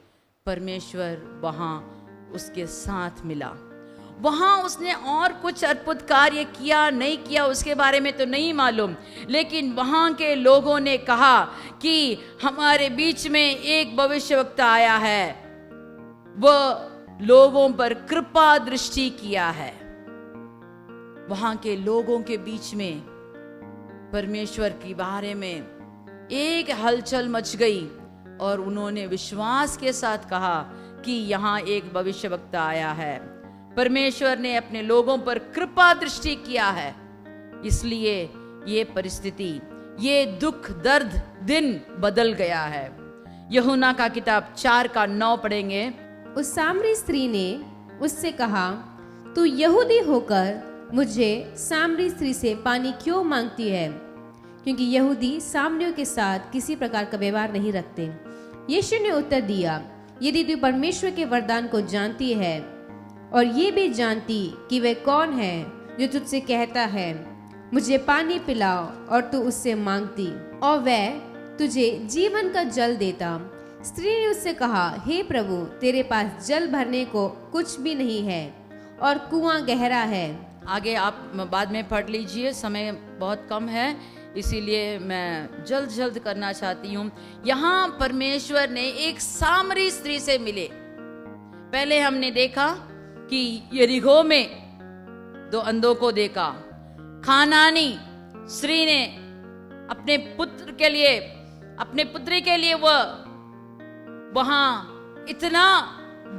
परमेश्वर वहां उसके साथ मिला। वहां उसने और कुछ अद्भुत कार्य किया नहीं किया उसके बारे में तो नहीं मालूम, लेकिन वहां के लोगों ने कहा कि हमारे बीच में एक भविष्यवक्ता आया है, वह लोगों पर कृपा दृष्टि किया है। वहां के लोगों के बीच में परमेश्वर के बारे में एक हलचल मच गई और उन्होंने विश्वास के साथ कहा कि यहाँ एक भविष्यवक्ता आया है। परमेश्वर ने अपने लोगों पर कृपा दृष्टि किया है, इसलिए ये परिस्थिति, ये दुख दर्द दिन बदल गया है। यूहन्ना का किताब 4:9 पढ़ेंगे। उस सामरी स्त्री ने उससे कहा, तू यहूदी होकर मुझे सामरी स्त्री से पानी क्यों मांगती है? क्योंकि यहूदी सामरियों के साथ किसी प्रकार का व्यवहार नहीं रखते। यीशु ने उत्तर दिया, यदि तू परमेश्वर के वरदान को जानती है और ये भी जानती कि वह कौन है जो तुझसे कहता है मुझे पानी पिलाओ, और तू उससे मांगती और वह तुझे जीवन का जल देता। स्त्री ने उससे कहा, हे प्रभु, तेरे पास जल भरने को कुछ भी नहीं है और कुआं गहरा है, आगे आप बाद में पढ़ लीजिए, समय बहुत कम है, इसीलिए मैं जल्द करना चाहती हूँ। यहाँ परमेश्वर ने एक सामरी स्त्री से मिले। पहले हमने देखा कि यरीहो में 2 अंधों को देखा। खानानी स्त्री ने अपने पुत्री के लिए वह वहां इतना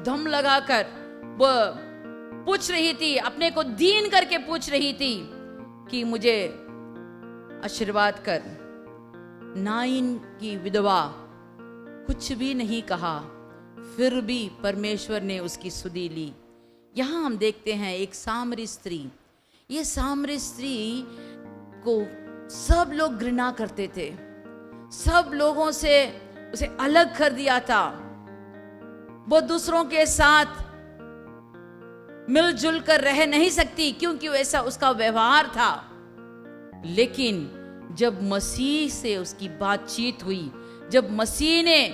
दम लगाकर वह पूछ रही थी, अपने को दीन करके पूछ रही थी कि मुझे आशीर्वाद कर। नाइन की विधवा कुछ भी नहीं कहा, फिर भी परमेश्वर ने उसकी सुधि ली। यहां हम देखते हैं एक सामरी स्त्री। ये सामरी स्त्री को सब लोग घृणा करते थे, सब लोगों से उसे अलग कर दिया था। वो दूसरों के साथ मिलजुल कर रह नहीं सकती क्योंकि वैसा उसका व्यवहार था। लेकिन जब मसीह से उसकी बातचीत हुई, जब मसीह ने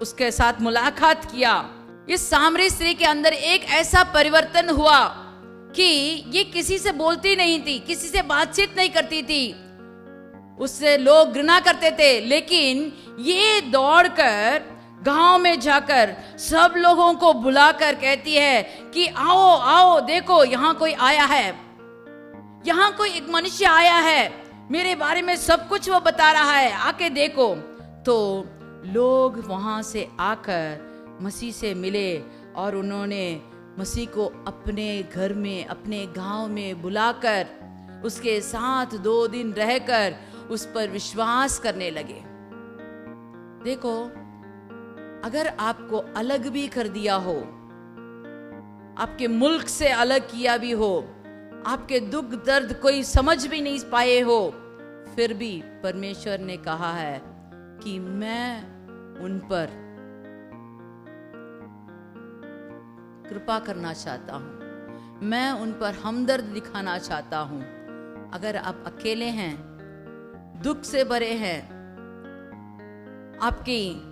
उसके साथ मुलाकात किया, इस सामरी स्त्री के अंदर एक ऐसा परिवर्तन हुआ कि ये किसी से बोलती नहीं थी, किसी से बातचीत नहीं करती थी, उससे लोग घृणा करते थे। लेकिन ये दौड़कर गांव में जाकर सब लोगों को बुलाकर कहती है कि आओ आओ, देखो यहाँ कोई आया है, यहाँ कोई एक मनुष्य आया है, मेरे बारे में सब कुछ वो बता रहा है, आके देखो। तो लोग वहां से आकर मसीह से मिले और उन्होंने मसीह को अपने घर में, अपने गांव में बुलाकर उसके साथ 2 दिन रहकर उस पर विश्वास करने लगे। देखो, अगर आपको अलग भी कर दिया हो, आपके मुल्क से अलग किया भी हो, आपके दुख दर्द कोई समझ भी नहीं पाए हो, फिर भी परमेश्वर ने कहा है कि मैं उन पर कृपा करना चाहता हूं, मैं उन पर हमदर्द दिखाना चाहता हूं। अगर आप अकेले हैं, दुख से भरे हैं, आपकी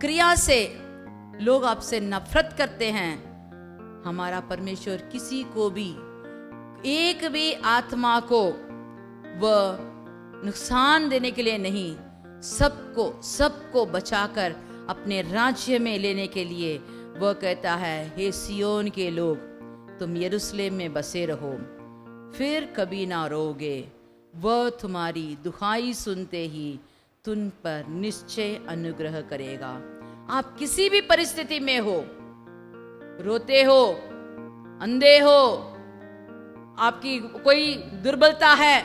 क्रिया से लोग आपसे नफरत करते हैं, हमारा परमेश्वर किसी को भी, एक भी आत्मा को वह नुकसान देने के लिए नहीं, सबको बचाकर अपने राज्य में लेने के लिए वह कहता है, हे सियोन के लोग, तुम यरूशलेम में बसे रहो, फिर कभी ना रोगे, वह तुम्हारी दुहाई सुनते ही तुम पर निश्चय अनुग्रह करेगा। आप किसी भी परिस्थिति में हो, रोते हो, अंधे हो, आपकी कोई दुर्बलता है,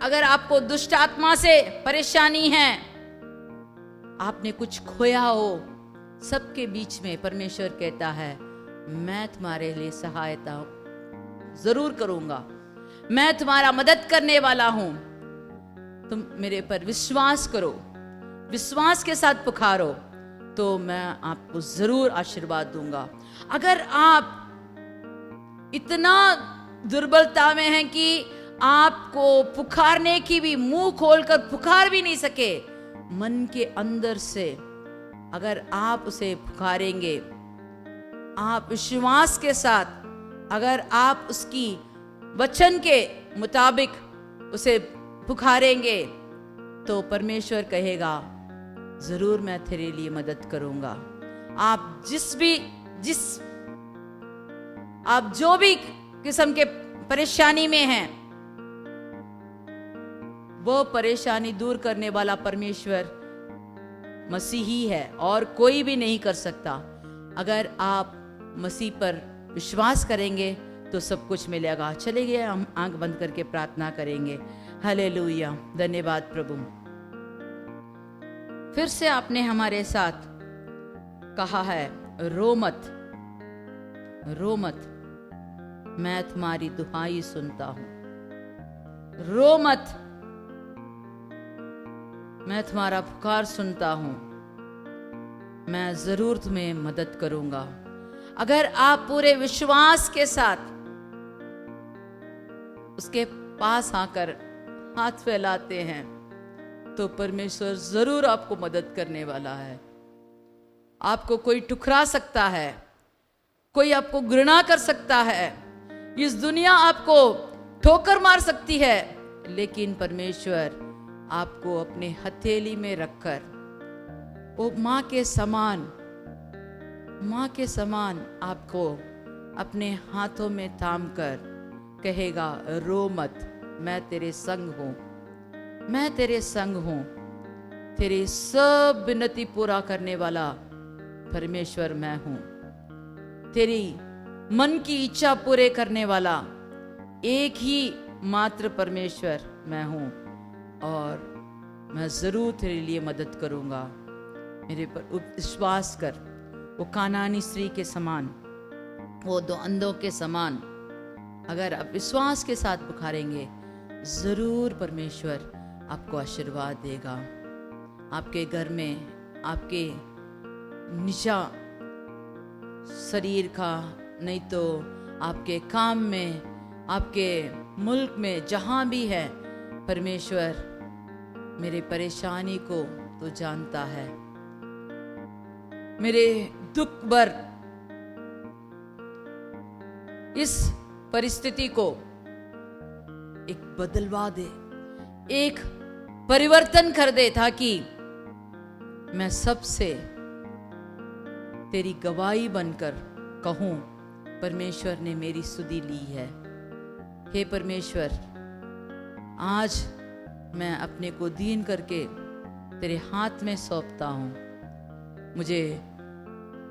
अगर आपको दुष्ट आत्मा से परेशानी है, आपने कुछ खोया हो, सबके बीच में परमेश्वर कहता है, मैं तुम्हारे लिए सहायता जरूर करूंगा, मैं तुम्हारा मदद करने वाला हूं, तुम मेरे पर विश्वास करो, विश्वास के साथ पुकारो तो मैं आपको जरूर आशीर्वाद दूंगा। अगर आप इतना दुर्बलता में हैं कि आपको पुकारने की भी, मुंह खोलकर पुकार भी नहीं सके, मन के अंदर से अगर आप उसे पुकारेंगे, आप विश्वास के साथ अगर आप उसकी वचन के मुताबिक उसे पुकारेंगे, तो परमेश्वर कहेगा, जरूर मैं तेरे लिए मदद करूंगा। आप आप जो भी किस्म के परेशानी में हैं, वो परेशानी दूर करने वाला परमेश्वर मसीह ही है और कोई भी नहीं कर सकता। अगर आप मसीह पर विश्वास करेंगे तो सब कुछ मिलेगा। चलिए हम आंख बंद करके प्रार्थना करेंगे। हालेलुया, धन्यवाद प्रभु। फिर से आपने हमारे साथ कहा है, रो मत, रो मत, मैं तुम्हारी दुहाई सुनता हूं, रो मत, मैं तुम्हारा पुकार सुनता हूं, मैं जरूर तुम्हें मदद करूंगा। अगर आप पूरे विश्वास के साथ उसके पास आकर हाथ फैलाते हैं तो परमेश्वर जरूर आपको मदद करने वाला है। आपको कोई ठुकरा सकता है, कोई आपको घृणा कर सकता है, इस दुनिया आपको ठोकर मार सकती है, लेकिन परमेश्वर आपको अपने हथेली में रखकर वो माँ के समान आपको अपने हाथों में थाम कर कहेगा, रो मत, मैं तेरे संग हूं, मैं तेरे संग हूं। तेरी सब विनती पूरा करने वाला परमेश्वर मैं हूं। तेरी मन की इच्छा पूरे करने वाला एक ही मात्र परमेश्वर मैं हूं, और मैं जरूर तेरे लिए मदद करूंगा। मेरे पर विश्वास कर। वो कानानी स्त्री के समान, वो दो अंधों के समान अगर आप विश्वास के साथ पुकारेंगे, जरूर परमेश्वर आपको आशीर्वाद देगा। आपके घर में, आपके निशा शरीर का, नहीं तो आपके काम में, आपके मुल्क में, जहां भी है, परमेश्वर मेरे परेशानी को तो जानता है। मेरे दुख भर इस परिस्थिति को एक बदलवा दे, एक परिवर्तन कर दे, ताकि मैं सबसे तेरी गवाही बनकर कहूं, परमेश्वर ने मेरी सुधि ली है। हे परमेश्वर, आज मैं अपने को दीन करके तेरे हाथ में सौंपता हूं। मुझे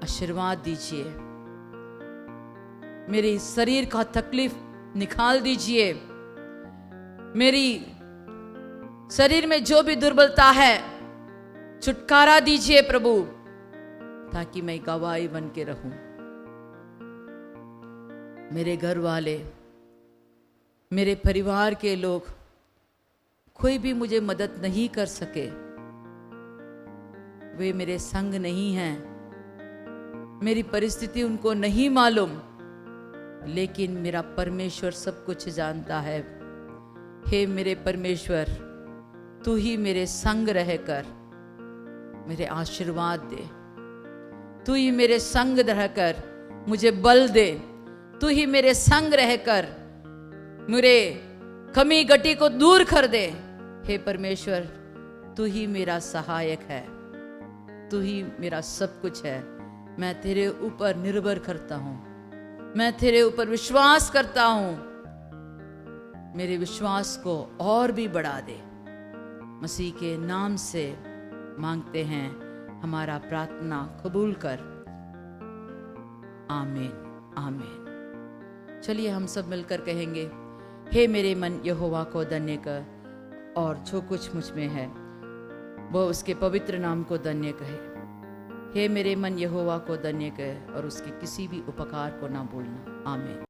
आशीर्वाद दीजिए, मेरे शरीर का तकलीफ निकाल दीजिए, मेरी शरीर में जो भी दुर्बलता है छुटकारा दीजिए प्रभु, ताकि मैं गवाही बन के रहूं। मेरे घर वाले, मेरे परिवार के लोग कोई भी मुझे मदद नहीं कर सके, वे मेरे संग नहीं हैं, मेरी परिस्थिति उनको नहीं मालूम, लेकिन मेरा परमेश्वर सब कुछ जानता है। हे मेरे परमेश्वर, तू ही मेरे संग रहकर मेरे आशीर्वाद दे, तू ही मेरे संग रहकर मुझे बल दे, तू ही मेरे संग रहकर मेरे कमी गटी को दूर कर दे। हे परमेश्वर, तू ही मेरा सहायक है, तू ही मेरा सब कुछ है। मैं तेरे ऊपर निर्भर करता हूं, मैं तेरे ऊपर विश्वास करता हूं। मेरे विश्वास को और भी बढ़ा दे। मसीह के नाम से मांगते हैं, हमारा प्रार्थना कबूल कर। आमीन, आमीन। चलिए हम सब मिलकर कहेंगे, हे मेरे मन यहोवा को धन्य कर, और जो कुछ मुझ में है वो उसके पवित्र नाम को धन्य कहे। हे मेरे मन यहोवा को धन्य कहे, और उसके किसी भी उपकार को ना भूलना। आमीन।